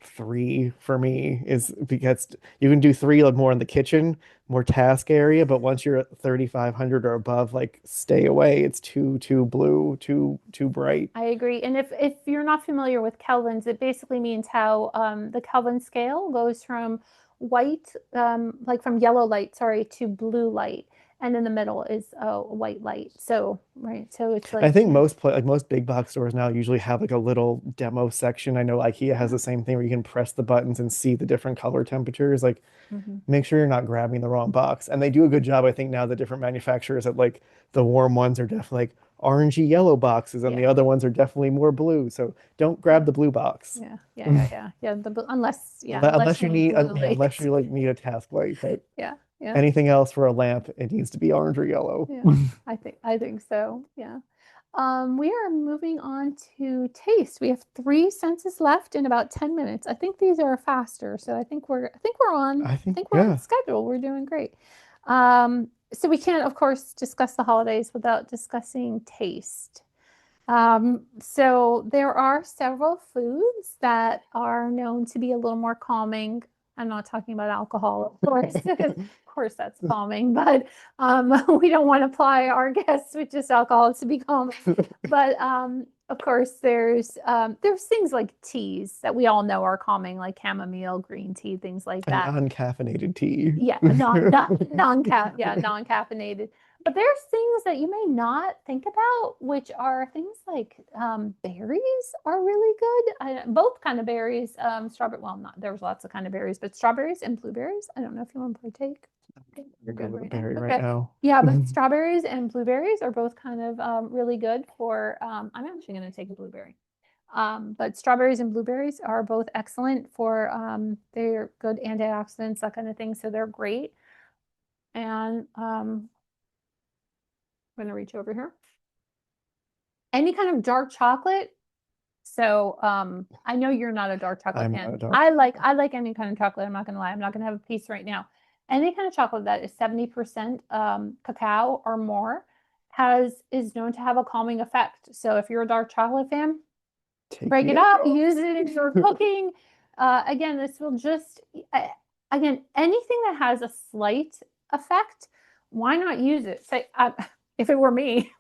3 for me is because you can do 3 like more in the kitchen, more task area, but once you're at 3500 or above, like stay away. It's too blue, too bright. I agree. And if you're not familiar with kelvins, it basically means how the Kelvin scale goes from white, like from yellow light, sorry, to blue light. and in the middle is a white light. So, right, so it's I like, think like most big box stores now usually have like a little demo section. I know IKEA has yeah. the same thing where you can press the buttons and see the different color temperatures. Like Mhm. make sure you're not grabbing the wrong box. And they do a good job, I think, now the different manufacturers that like the warm ones are definitely like orangey yellow boxes and the Yeah. other ones are definitely more blue. So don't grab the blue box. Yeah. Unless Unless you you need need blue unless lights. you like need a task light, but Yeah. Yeah. anything else for a lamp, it needs to be orange or yellow. Yeah. I think so. Yeah. We are moving on to taste. We have three senses left in about 10 minutes. I think these are faster, so I think we're on Yeah, schedule. We're doing great. So we can't, of course, discuss the holidays without discussing taste. So there are several foods that are known to be a little more calming. I'm not talking about alcohol, of course, because of course that's calming, but we don't want to apply our guests with just alcohol to be calming. But of course, there's things like teas that we all know are calming, like chamomile, green tea, things like a that. non-caffeinated tea. Yeah, non-caffeinated. But there's things that you may not think about, which are things like berries are really good. Both kind of berries, strawberry. Well, not there's lots of kind of berries, but strawberries and blueberries. I don't know if you want to partake. Okay, you're Go good with a right now. berry right Okay. now. Yeah, but strawberries and blueberries are both kind of really good for. I'm actually going to take a blueberry. But strawberries and blueberries are both excellent for, they're good antioxidants, that kind of thing. So they're great. And I'm going to reach over here. Any kind of dark chocolate. So I know you're not a dark chocolate I'm not a fan. dog. I like any kind of chocolate. I'm not going to lie. I'm not going to have a piece right now. Any kind of chocolate that is 70% cacao or more is known to have a calming effect. So if you're a dark chocolate fan, Take break the it edge up, off. use it in your cooking. Again, this will just, again, anything that has a slight effect, why not use it? Say, if it were me,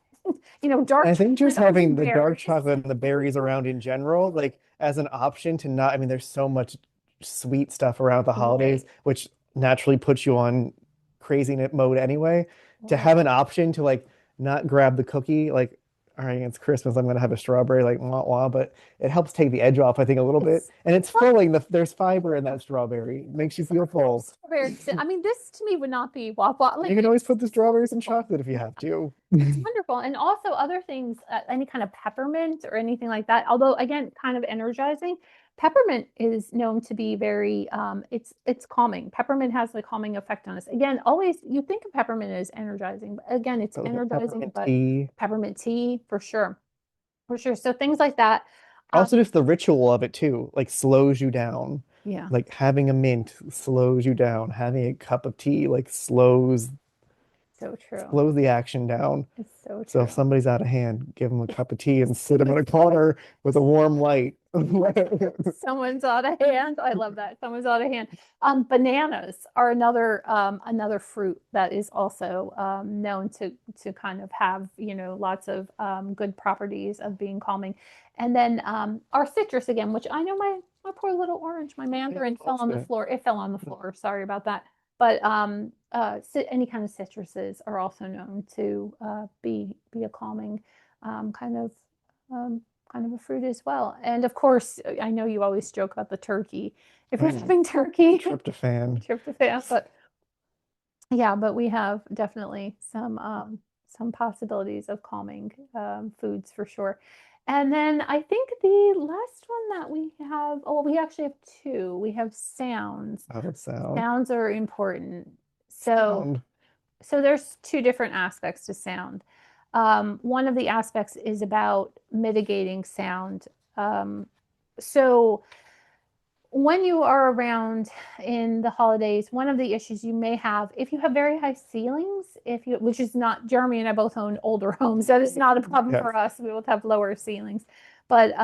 dark I think just chocolate having and the dark berries. chocolate and the berries around in general, like as an option to not, I mean, there's so much sweet stuff around the holidays, Right, which naturally puts you on craziness mode anyway. To right. have an option to like not grab the cookie, like, all right, it's Christmas, I'm gonna have a strawberry, like wah wah, but it helps take the edge off, I think, a little bit. It's And it's filling, there's fiber in that strawberry. It makes you feel full. strawberries. I mean, this to me would not be wah You like can always put the it's strawberries in chocolate if you have to. It's wonderful. And also other things, any kind of peppermint or anything like that. Although again, kind of energizing. Peppermint is known to be very it's calming. Peppermint has a calming effect on us. Again, always you think of peppermint as energizing, but again, it's But like a energizing, peppermint but tea. peppermint tea for sure. For sure. So things like that. Also, Um, just the ritual of it too, like slows you down. yeah, Like having a mint slows you down. Having a cup of tea like so true. slows the action down. It's so So if true. somebody's out of hand, give them a cup of tea and sit them in a corner with a warm light. Someone's out of hand. I love that. Someone's out of hand. Bananas are another fruit that is also known to kind of have lots of good properties of being calming. And then our citrus again, which I know my poor little orange, my mandarin fell on the floor. It fell on the floor. Sorry about that. But any kind of citruses are also known to be a calming kind of um, kind of a fruit as well. And of course, I know you always joke about the turkey. If you're having turkey, Tryptophan. tryptophan, but yeah, but we have definitely some possibilities of calming foods for sure. And then I think the last one that we have, oh, we actually have two. We have sounds. Out of sound. Sounds are important. So Sound. so there's two different aspects to sound. One of the aspects is about mitigating sound. So when you are around in the holidays, one of the issues you may have, if you have very high ceilings, which is not, Jeremy and I both own older homes, that is not a problem Yes. for us. We both have lower ceilings. But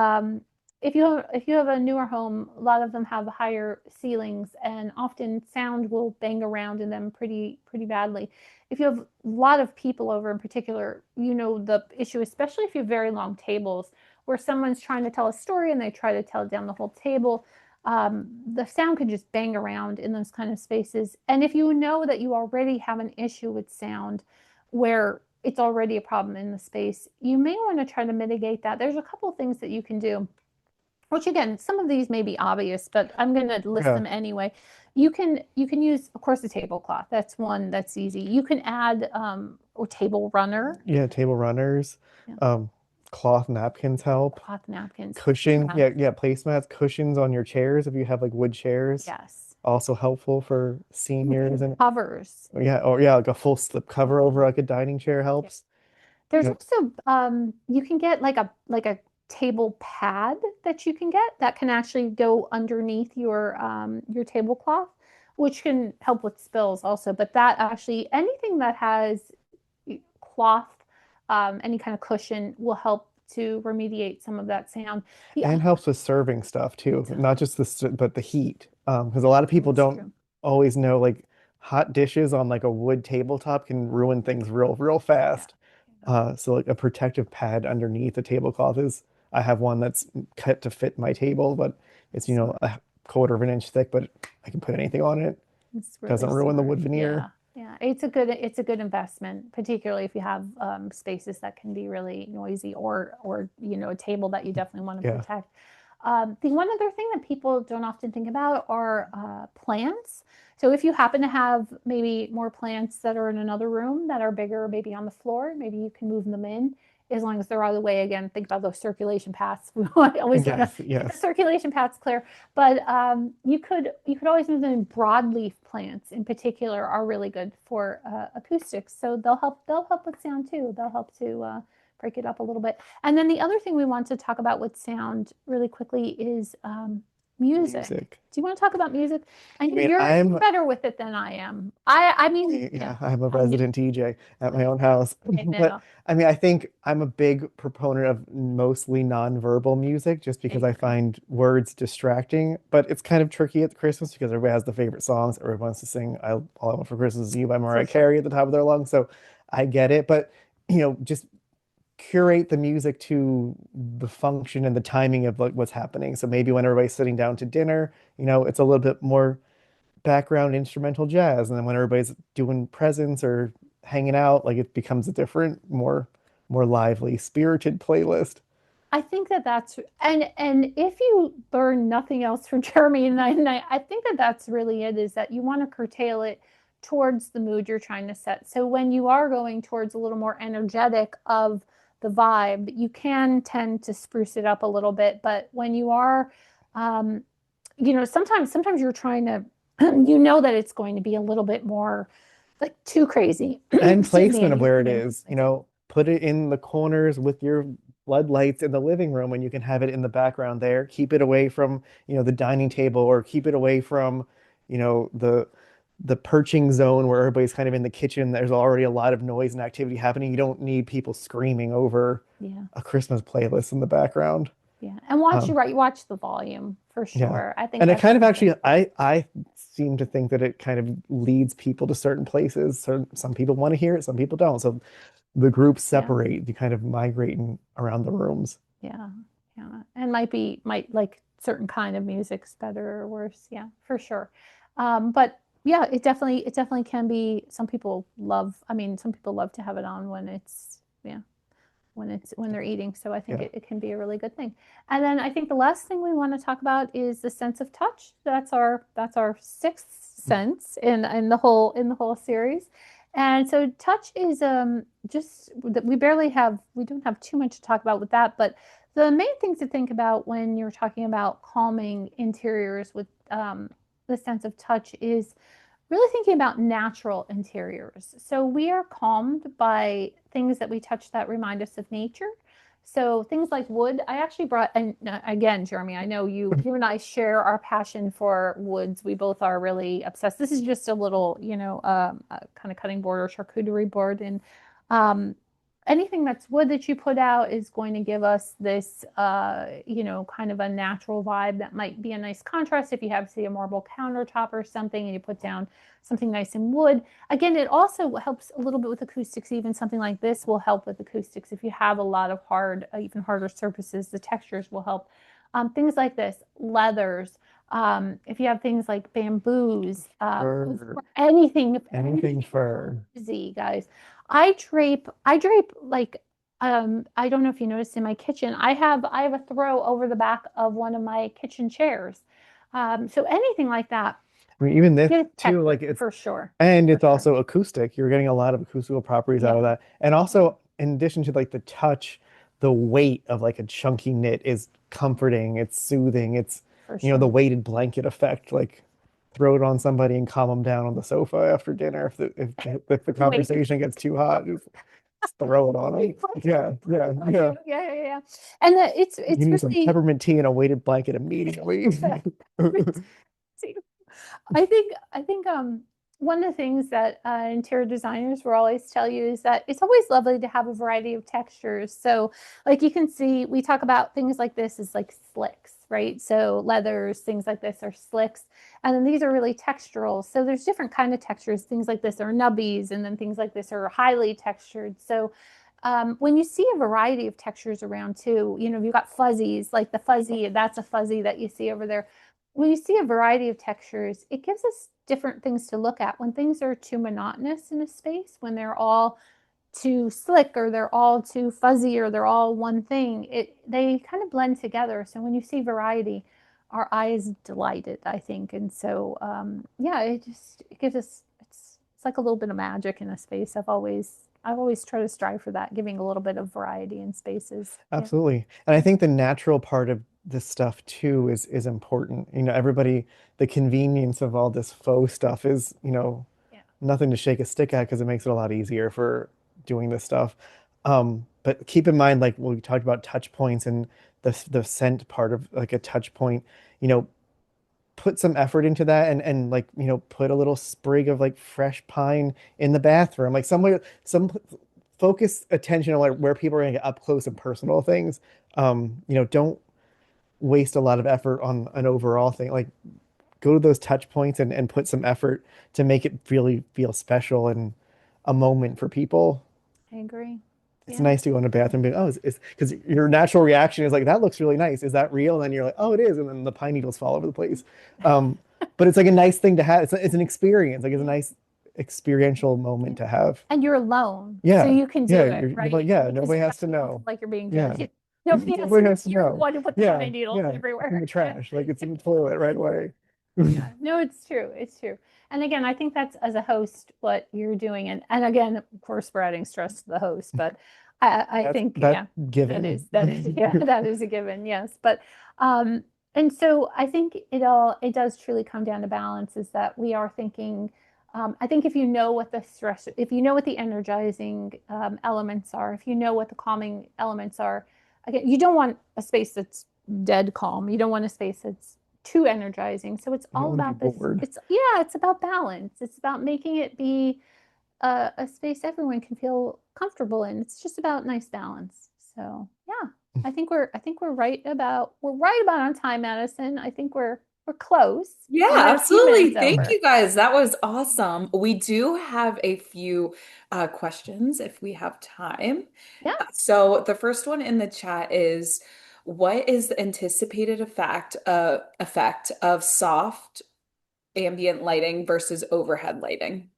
if you have a newer home, a lot of them have higher ceilings, and often sound will bang around in them pretty badly. If you have a lot of people over in particular, the issue, especially if you have very long tables where someone's trying to tell a story and they try to tell it down the whole table. The sound can just bang around in those kind of spaces. And if you know that you already have an issue with sound where it's already a problem in the space, you may want to try to mitigate that. There's a couple of things that you can do, which again, some of these may be obvious, but I'm going to list Yeah. them anyway. You can use, of course, a tablecloth. That's one that's easy. You can add or table runner. Yeah, table runners, Yeah. um, cloth napkins help. Cloth napkins. Cushion, Yeah. yeah, placemats, cushions on your chairs if you have like wood chairs. Yes. Also helpful for seniors and Covers. yeah, or yeah, like a full slip cover over like a dining chair helps. There's You know, also you can get like a table pad that you can get that can actually go underneath your tablecloth, which can help with spills also. But that actually anything that has cloth, any kind of cushion will help to remediate some of that sound. The and other helps with serving stuff too, not just but the heat. Because a lot of people It's don't true. always know like hot dishes on like a wood tabletop can ruin things real Yeah. fast. Yeah. So like a protective pad underneath the tablecloth is, I have one that's cut to fit my table, but it's, Smart. a quarter of an inch thick, but I can put anything on it. It's really Doesn't ruin the smart. wood veneer. Yeah. Yeah. It's a good investment, particularly if you have spaces that can be really noisy or a table that you definitely want to Yeah. protect. The one other thing that people don't often think about are plants. So if you happen to have maybe more plants that are in another room that are bigger, maybe on the floor, maybe you can move them in as long as they're out of the way. Again, think about those circulation paths. We always want to Yes, keep the yes. circulation paths clear. But you could always move them in. Broadleaf plants in particular are really good for acoustics. So they'll help with sound too. They'll help to break it up a little bit. And then the other thing we want to talk about with sound really quickly is music. Music. Do you want to talk about music? I I know mean, you're better with it than I am. I mean, yeah, I'm a I mean, resident DJ at my own house. I But know. I mean, I think I'm a big proponent of mostly nonverbal music just I because I agree. find words distracting. But it's kind of tricky at Christmas because everybody has the favorite songs. Everyone wants to sing All I Want for Christmas Is You by For Mariah sure. Carey at the top of their lungs. So I get it. But, just curate the music to the function and the timing of like what's happening. So maybe when everybody's sitting down to dinner, it's a little bit more background instrumental jazz, and then when everybody's doing presents or hanging out, like it becomes a different, more lively, spirited playlist. I think that that's and if you learn nothing else from Jeremy and I think that that's really it, is that you want to curtail it towards the mood you're trying to set. So when you are going towards a little more energetic of the vibe, you can tend to spruce it up a little bit. But when you are, um, sometimes you're trying to, that it's going to be a little bit more like too crazy. And Excuse me, placement and of you where put it in is, like, put it in the corners with your floodlights in the living room, and you can have it in the background there. Keep it away from, the dining table, or keep it away from, the perching zone where everybody's kind of in the kitchen. There's already a lot of noise and activity happening. You don't need people screaming over yeah. a Christmas playlist in the background. Yeah, and watch Um, you right. Watch the volume for yeah. sure. I think And it that's kind of really good. actually, I seem to think that it kind of leads people to certain places. So some people want to hear it, some people don't. So the groups Yeah, separate, you kind of migrating around the rooms. yeah, yeah. And might like certain kind of music's better or worse. Yeah, for sure. But yeah, it definitely can be. Some people love. I mean, some people love to have it on when it's yeah when they're eating. So I think Yeah. it can be a really good thing. And then I think the last thing we want to talk about is the sense of touch. That's our sixth sense in the whole series. And so touch is just that we don't have too much to talk about with that, but the main things to think about when you're talking about calming interiors with the sense of touch is really thinking about natural interiors. So we are calmed by things that we touch that remind us of nature. So things like wood. I actually brought, and again, Jeremy, I know you and I share our passion for woods. We both are really obsessed. This is just a little, kind of cutting board or charcuterie board, and um, anything that's wood that you put out is going to give us this, kind of a natural vibe that might be a nice contrast if you have, say, a marble countertop or something, and you put down something nice in wood. Again, it also helps a little bit with acoustics. Even something like this will help with acoustics. If you have a lot of hard, even harder surfaces, the textures will help. Things like this, leathers, If you have things like bamboos, Fur, anything, anything fur. cozy, guys. I drape like I don't know if you noticed in my kitchen, I have a throw over the back of one of my kitchen chairs. So anything like that, I mean, even this get too, texture like it's for sure. and For it's sure. also acoustic. You're getting a lot of acoustical properties out Yeah, of that. And also, in addition to like the touch, the weight of like a chunky knit is comforting, it's soothing, it's, for you know, the sure. weighted blanket effect, like throw it on somebody and calm them down on the sofa after dinner if the Wait. conversation gets too hot, just throw it on them. Yeah, yeah, yeah. Yeah, yeah, yeah. And You it's need some really peppermint tea and a weighted blanket immediately. I think one of the things that interior designers will always tell you is that it's always lovely to have a variety of textures. So, like you can see, we talk about things like this as like slicks, right? So leathers, things like this are slicks, and then these are really textural. So there's different kind of textures. Things like this are nubbies, and then things like this are highly textured. So when you see a variety of textures around too, you've got fuzzies, like the fuzzy, that's a fuzzy that you see over there. When you see a variety of textures, it gives us different things to look at. When things are too monotonous in a space, when they're all too slick or they're all too fuzzy or they're all one thing, they kind of blend together. So when you see variety, our eye is delighted, I think. And so yeah, it gives us it's like a little bit of magic in a space. I've always tried to strive for that, giving a little bit of variety in spaces. Yeah. Absolutely. And I think the natural part of this stuff too is important. You know, everybody, the convenience of all this faux stuff is, Yeah. nothing to shake a stick at because it makes it a lot easier for doing this stuff. But keep in mind, like when we talked about touch points and the scent part of like a touch point, you know, put some effort into that and like, put a little sprig of like fresh pine in the bathroom. Like somewhere, some focus attention on like where people are gonna get up close and personal things. Don't waste a lot of effort on an overall thing. Like go to those touch points and put some effort to make it really feel special and a moment for people. I agree. It's Yeah. nice to go in a bathroom and be, oh, it's because your natural reaction is like, that looks really nice. Is that real? And then you're like, oh, it is. And then the pine needles fall over the place. Um, but it's like a nice thing to have. It's an experience. Like it's a Yeah. nice experiential Yeah. moment to have. And you're alone, so Yeah. you can Yeah. do it, You're like, right? yeah, Because nobody you're has not to going to feel know. like you're being Yeah. judged. Nobody has to Nobody know has to you're the know. one who put the Yeah. pine needles Yeah. In everywhere. the Yeah. trash. Like it's in the toilet right away. Yeah. No, it's true. It's true. And again, I think that's as a host what you're doing. And again, of course, we're adding stress to the host, but I think, That yeah, given. yeah, that is a given. Yes. But and so I think it does truly come down to balance is that we are thinking, I think if you know what the stress, if you know what the energizing elements are, if you know what the calming elements are, again, you don't want a space that's dead calm. You don't want a space that's too energizing. So it's You don't all want to be about this. bored. It's about balance. It's about making it be a space everyone can feel comfortable in. It's just about nice balance. So yeah, I think we're right about on time, Madison. I think we're close. Yeah, We went a few minutes absolutely. Thank over. you guys. That was awesome. We do have a few questions if we have time. Yeah. So the first one in the chat is, what is the anticipated effect of soft ambient lighting versus overhead lighting?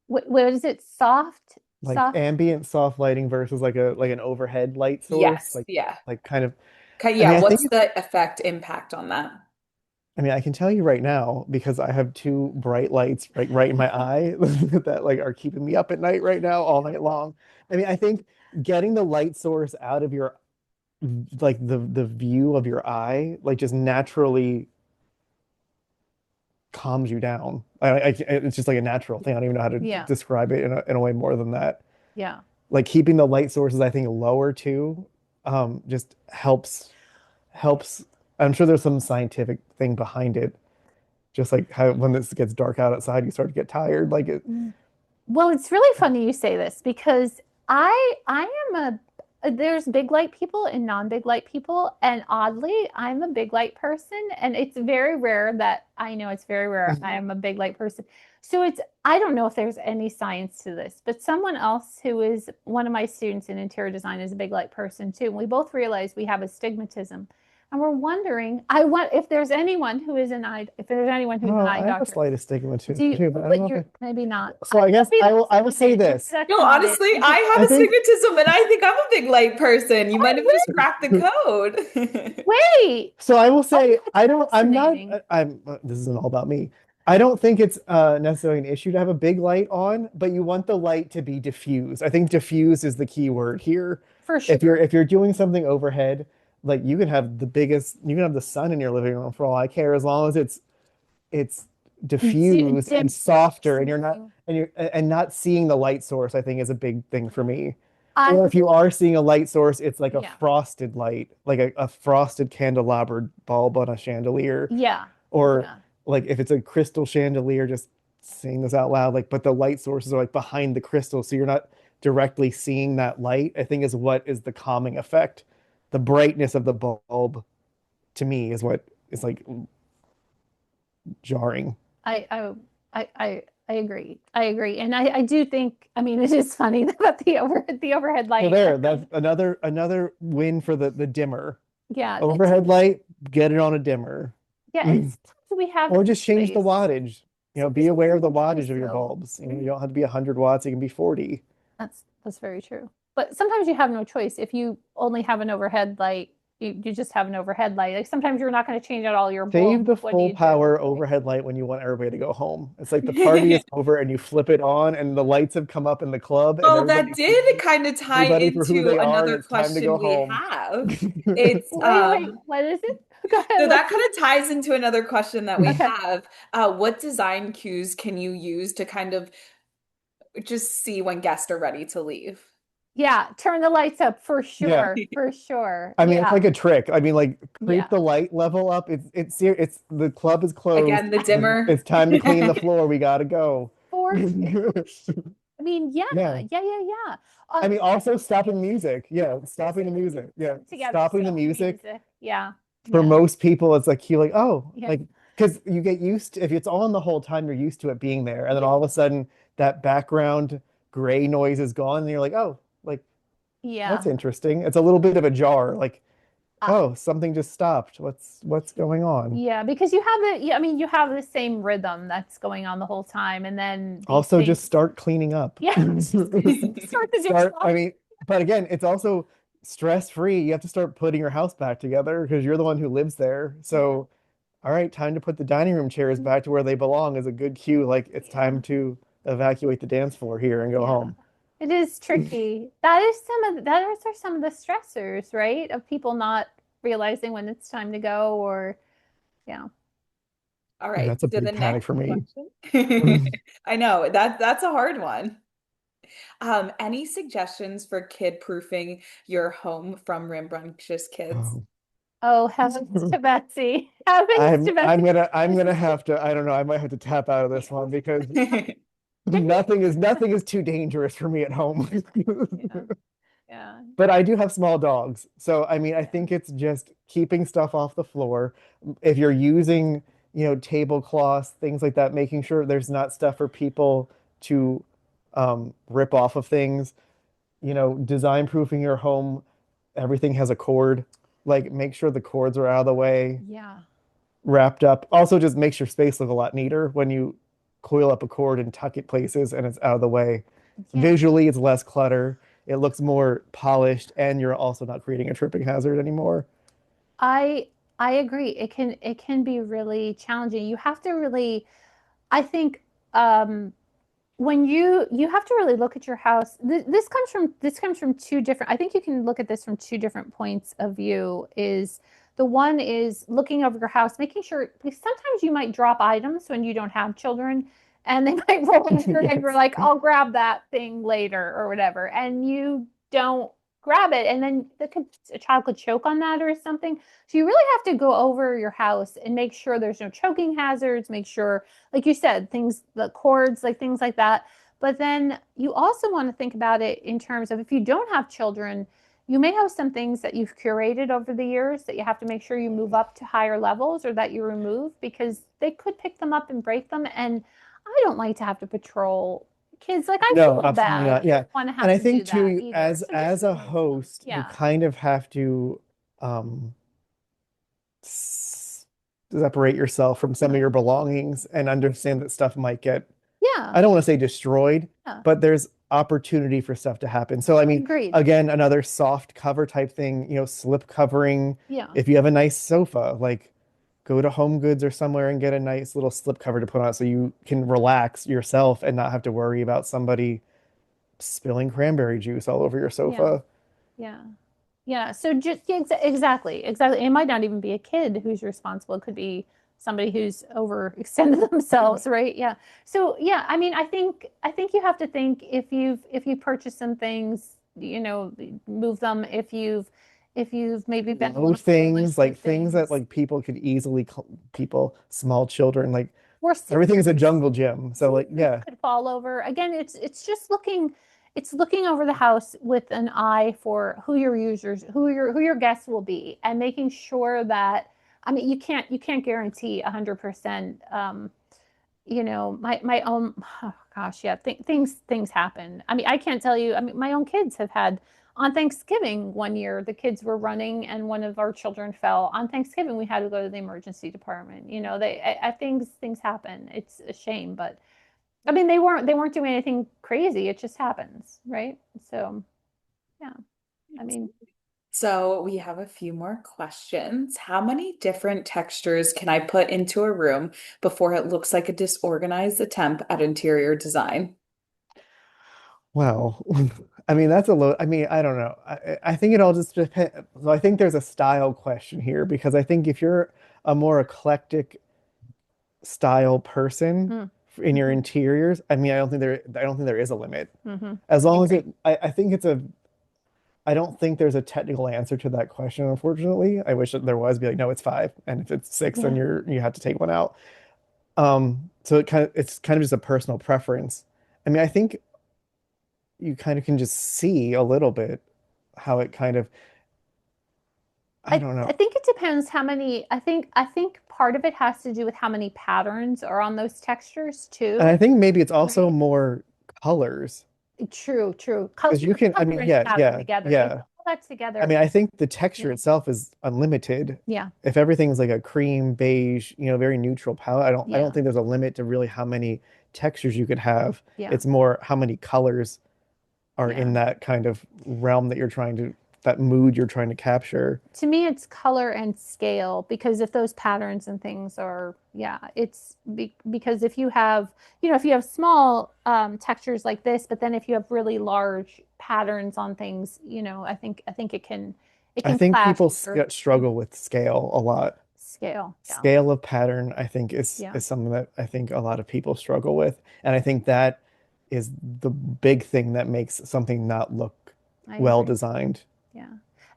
What is it? Soft, Like soft. ambient soft lighting versus like an overhead light source, Yes. Yeah. like kind of. Okay, I yeah. mean, I think What's the effect impact on that? I mean, I can tell you right now because I have two bright lights right in my eye that like are keeping me up at night right now all night long. I mean, I think getting the light source out of your like the view of your eye like just naturally calms you down. It's just like a natural thing. I don't even know how to Yeah. describe it in a way more than that. Yeah. Like keeping the light sources, I think, lower too, just helps. I'm sure there's some scientific thing behind it. Just like how when this gets dark outside, you start to get tired. Like it, Well, it's really funny you say this because I am there's big light people and non-big light people, and oddly, I'm a big light person, and it's very rare that I know it's very rare I am a big light person. So I don't know if there's any science to this, but someone else who is one of my students in interior design is a big light person too. And we both realize we have astigmatism. And we're wondering, I want if there's anyone who is if there's anyone who's an Oh, eye I have a doctor. slight astigmatism Do you, too, but I don't but know if you're maybe not. so I guess Maybe I that's will not say it. Maybe this. that's No, not it. honestly, I Maybe, I have think astigmatism and I think I'm a big light person. You might have oh, just cracked the code. wait. so. I will Oh, say that's I don't. I'm not. fascinating. This isn't all about me. I don't think it's necessarily an issue to have a big light on, but you want the light to be diffused. I think diffused is the key word here. For If sure. you're doing something overhead, like you can have the biggest, you can have the sun in your living room for all I care, as long as it's diffused Dim and softer, and you're not something. and not seeing the light source. I think is a big thing for me. I Or if you are seeing a light source, it's like a yeah. frosted light, like a frosted candelabra bulb on a chandelier. Yeah. Or Yeah. like if it's a crystal chandelier, just saying this out loud, like, but the light sources are like behind the crystal, so you're not directly seeing that light, I think is what is the calming effect. The brightness of the bulb to me is what is like jarring. I I I agree. I agree. And I do think, I mean, it is funny about the overhead So light. there, that's another win for the dimmer. Yeah. Overhead light, get it on a dimmer. Yeah. And sometimes we have Or just change the choice. wattage. Be Sometimes we aware have of the no choice wattage of your though. bulbs. You don't have to be 100 watts, it can be 40. That's very true. But sometimes you have no choice. If you only have an overhead light, you just have an overhead light. Like sometimes you're not going to change out all your Save bulbs the when full you do. power overhead light when you want everybody to go home. It's like the party is over and you flip it on and the lights have come up in the club and Well, that everybody did sees kind of tie everybody for who into they are and another it's time to question go we home. have. It's Wait, what is it? Go ahead. so What's that kind the of ties into another question that we okay? have. What design cues can you use to kind of just see when guests are ready to leave? Yeah, turn the lights up for Yeah. sure, for sure. I mean, it's Yeah, like a trick. I mean, like creep yeah, the light level up. It's the club is closed. Again, the dimmer. It's time to clean the floor. We gotta go. for sure. I mean, yeah, Yeah. yeah, yeah, yeah. I mean, also stopping music. Yeah, stopping the music. Yeah, Together, stopping the stop the music. music. Yeah, For yeah, most people, it's like you like, oh, yeah, like because you get used to if it's on the whole time, you're used to it being there, and then yeah, all of a sudden that background gray noise is gone, and you're like, oh, like that's yeah. interesting. It's a little bit of a jar, like, Uh, oh, something just stopped. What's going on? yeah, because you have yeah, I mean, you have the same rhythm that's going on the whole time, and then these Also, things. just start cleaning up. Yeah, start the I dishwasher. mean, but again, it's also stress free. You have to start putting your house back together because you're the one who lives there. Yeah, So, all right, time to put the dining room chairs back to where they belong is a good cue. Like it's yeah. time to evacuate the dance floor here and go Yeah. home. It is tricky. That is those are some of the stressors, right? Of people not realizing when it's time to go or yeah. All And right. that's a So big the panic next for me. question. I know that's a hard one. Any suggestions for kid proofing your home from rambunctious kids? Oh. Oh, heavens to Betsy. Heavens to I'm Betsy. I'm This gonna is have to I don't know, I might have to tap out of this one because nothing is too dangerous for me at home. yeah. Yeah. But I do have small dogs. So, I mean, I Yeah. think it's just keeping stuff off the floor. If you're using, tablecloths, things like that, making sure there's not stuff for people to rip off of things, design proofing your home. Everything has a cord. Like, make sure the cords are out of the way, Yeah. wrapped up. Also, just makes your space look a lot neater when you coil up a cord and tuck it places and it's out of the way. Yeah. Visually, it's less clutter. It looks more polished, and you're also not creating a tripping hazard anymore. I I agree. It can be really challenging. You have to really I think when you have to really look at your house. This comes from two different. I think you can look at this from two different points of view. Is the one is looking over your house, making sure because sometimes you might drop items when you don't have children, and they might roll under, and you're Yes. like, I'll grab that thing later or whatever, and you don't grab it, and then a child could choke on that or something. So you really have to go over your house and make sure there's no choking hazards. Make sure like you said, things, the cords, like things like that. But then you also want to think about it in terms of if you don't have children, you may have some things that you've curated over the years that you have to make sure you move up to higher levels or that you remove because they could pick them up and break them. And I don't like to have to patrol kids. Like I No, feel absolutely bad. not. Yeah. Want to And have I to do think too, that either. as So just as a really, host, you yeah, kind of have to um s- separate yourself from some of your belongings and understand that stuff might get, Yeah, I don't want to say destroyed, yeah, but there's opportunity for stuff to happen. So, I mean, agreed. again, another soft cover type thing, slip covering. Yeah, If you have a nice sofa, like go to Home Goods or somewhere and get a nice little slip cover to put on it so you can relax yourself and not have to worry about somebody spilling cranberry juice all over your yeah, sofa. yeah. Yeah, so just yeah, exactly, exactly. It might not even be a kid who's responsible. It could be somebody who's overextended themselves, right? Yeah. So yeah, I mean, I think you have to think if you purchase some things, move them. If you've maybe been a Low little foolish things, like with things that things, like people could easily, people, small children, like or everything is a scissors. jungle gym. So like, Scissors yeah, could fall over. Again, it's just looking over the house with an eye for who your users, who your guests will be, and making sure that, I mean, you can't guarantee 100%. My own, oh gosh, yeah, things happen. I mean, I can't tell you. I mean, my own kids have had, on Thanksgiving one year, the kids were running and one of our children fell. On Thanksgiving, we had to go to the emergency department. Things happen. It's a shame, but I mean, they weren't doing anything crazy. It just happens, right? So, yeah. I mean, So we have a few more questions. How many different textures can I put into a room before it looks like a disorganized attempt at interior design? well, I mean, that's a low, I mean, I don't know. I think it all just depends. So I think there's a style question here because I think if you're a more eclectic style person mm, in your mhm, interiors, I don't think there is a limit. mhm. As I long as agree. I think I don't think there's a technical answer to that question, unfortunately. I wish that there was, be like, no, it's five. And if it's six, then Yeah. you have to take one out. So it's kind of just a personal preference. I mean, I think you kind of can just see a little bit how it kind of, I I don't I know. think it depends how many. I think part of it has to do with how many patterns are on those textures And I too, think maybe it's also right? more colors True, true. because you can, I Color mean, and yeah, pattern yeah, together. You yeah. put all that I together. mean, I think the texture Yeah. itself is unlimited. Yeah. If everything's like a cream beige, very neutral palette, I don't Yeah. think there's a limit to really how many textures you could have. Yeah. It's more how many colors are in Yeah. that kind of realm that mood you're trying to capture. To me, it's color and scale, because if those patterns and things are, yeah, because if you have small textures like this, but then if you have really large patterns on things, I think it I can think clash people with your struggle with scale a lot. scale. Yeah. Scale of pattern, I think, is Yeah. is something that I think a lot of people struggle with, and I think that is the big thing that makes something not look I well agree. designed. Yeah.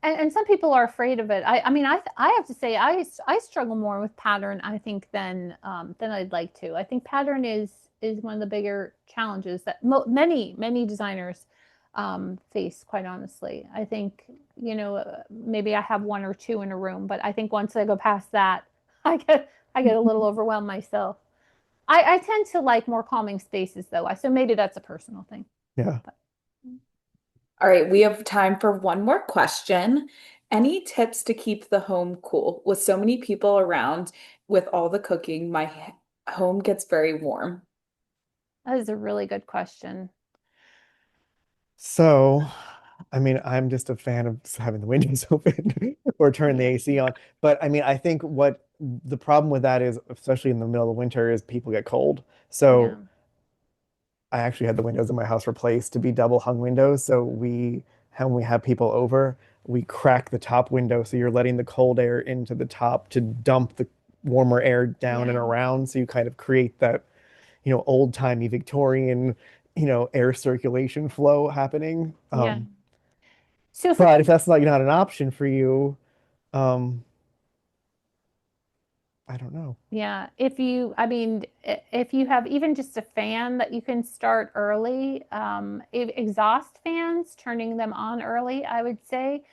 And some people are afraid of it. I mean, I have to say, I struggle more with pattern, I think, than I'd like to. I think pattern is one of the bigger challenges that many designers face, quite honestly. I think, maybe I have one or two in a room, but I think once I go past that, I get a little overwhelmed myself. I tend to like more calming spaces, though. So maybe that's a personal thing. Yeah. But All right, we have time for one more question. Any tips to keep the home cool? With so many people around, with all the cooking, my home gets very warm. that is a really good question. So, I mean, I'm just a fan of having the windows open or turn the Yeah. AC on. But I mean, I think what the problem with that is, especially in the middle of winter, is people get cold. Yeah. So I actually had the windows in my house replaced to be double hung windows. So when we have people over, we crack the top window. So you're letting the cold air into the top to dump the warmer air down and Yeah. around. So you kind of create that, old-timey Victorian, air circulation flow happening. Yeah. So for But if those, that's not an option for you, um, I don't know. yeah, I mean, if you have even just a fan that you can start early, exhaust fans, turning them on early, I would say,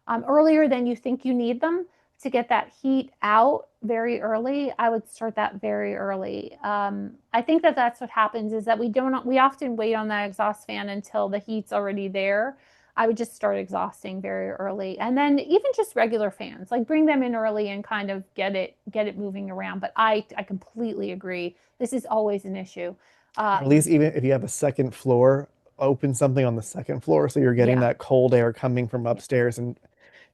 earlier than you think you need them to get that heat out very early. I would start that very early. I think that's what happens, is that we often wait on that exhaust fan until the heat's already there. I would just start exhausting very early. And then even just regular fans, like bring them in early and kind of get it moving around. But I completely agree. This is always an issue. Or at least even if you have a second floor, open something on the second floor so you're getting Yeah. that cold air coming from upstairs and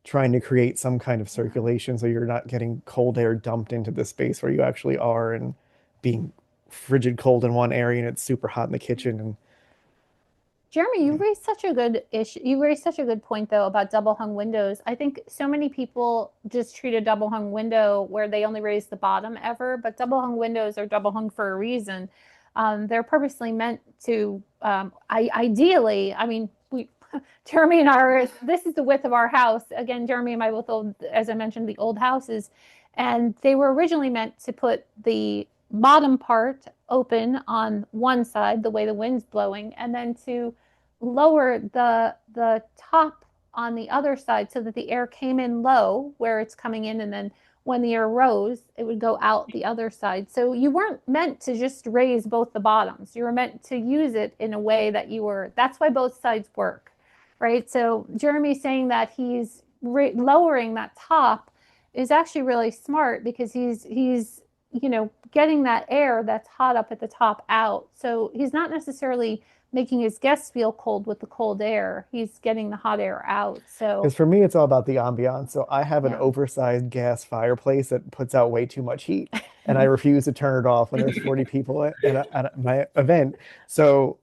trying to create some kind of circulation so you're not getting cold air dumped into the space where you actually are and being frigid cold in one area and it's super hot in the kitchen and Jeremy, you yeah. raised such a good issue. You raised such a good point, though, about double hung windows. I think so many people just treat a double hung window where they only raise the bottom ever, but double hung windows are double hung for a reason. They're purposely meant to, ideally, I mean, Jeremy and I are, this is the width of our house. Again, Jeremy and I both old, as I mentioned, the old houses, and they were originally meant to put the bottom part open on one side, the way the wind's blowing, and then to lower the top on the other side so that the air came in low where it's coming in, and then when the air rose, it would go out the other side. So you weren't meant to just raise both the bottoms. You were meant to use it in a way that you were, that's why both sides work, right? So Jeremy's saying that he's lowering that top is actually really smart because he's getting that air that's hot up at the top out. So he's not necessarily making his guests feel cold with the cold air. He's getting the hot air out. So Because for me, it's all about the ambiance. So I have an yeah. oversized gas fireplace that puts out way too much heat, and I refuse to turn it off when there's 40 people at my event. So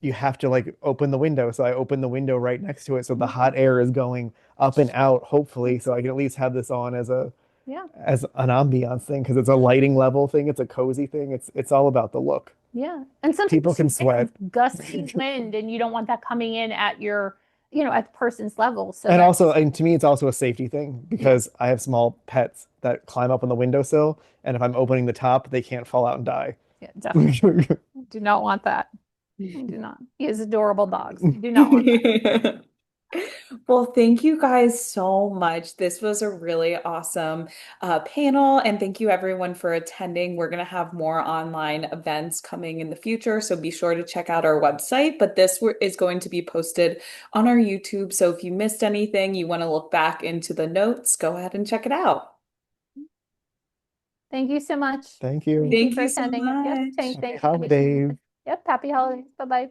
you have to like open the window. So I open the window right next to it, so the hot air is going up and out, hopefully, so I can at least have this on Yeah. as an ambiance thing because it's a lighting level thing. It's a cozy thing. It's all about the look. Yeah. And People sometimes can you get sweat. gusty wind and you don't want that coming in at your, at the person's level. So And that's, also, and to me, it's also a safety thing yeah, because I have small pets that climb up on the windowsill, and if I'm opening the top, they can't fall out and die. yeah, definitely. Do not want that. Do not. He has adorable dogs. Do not want that. Well, thank you guys so much. This was a really awesome panel, and thank you everyone for attending. We're going to have more online events coming in the future, so be sure to check out our website. But this is going to be posted on our YouTube, so if you missed anything, you want to look back into the notes, go ahead and check it out. Thank you so much. Thank you. Thank you Thank for you so attending. Yep. much. Happy Thank you. holidays. Yep. Happy holidays. Bye bye.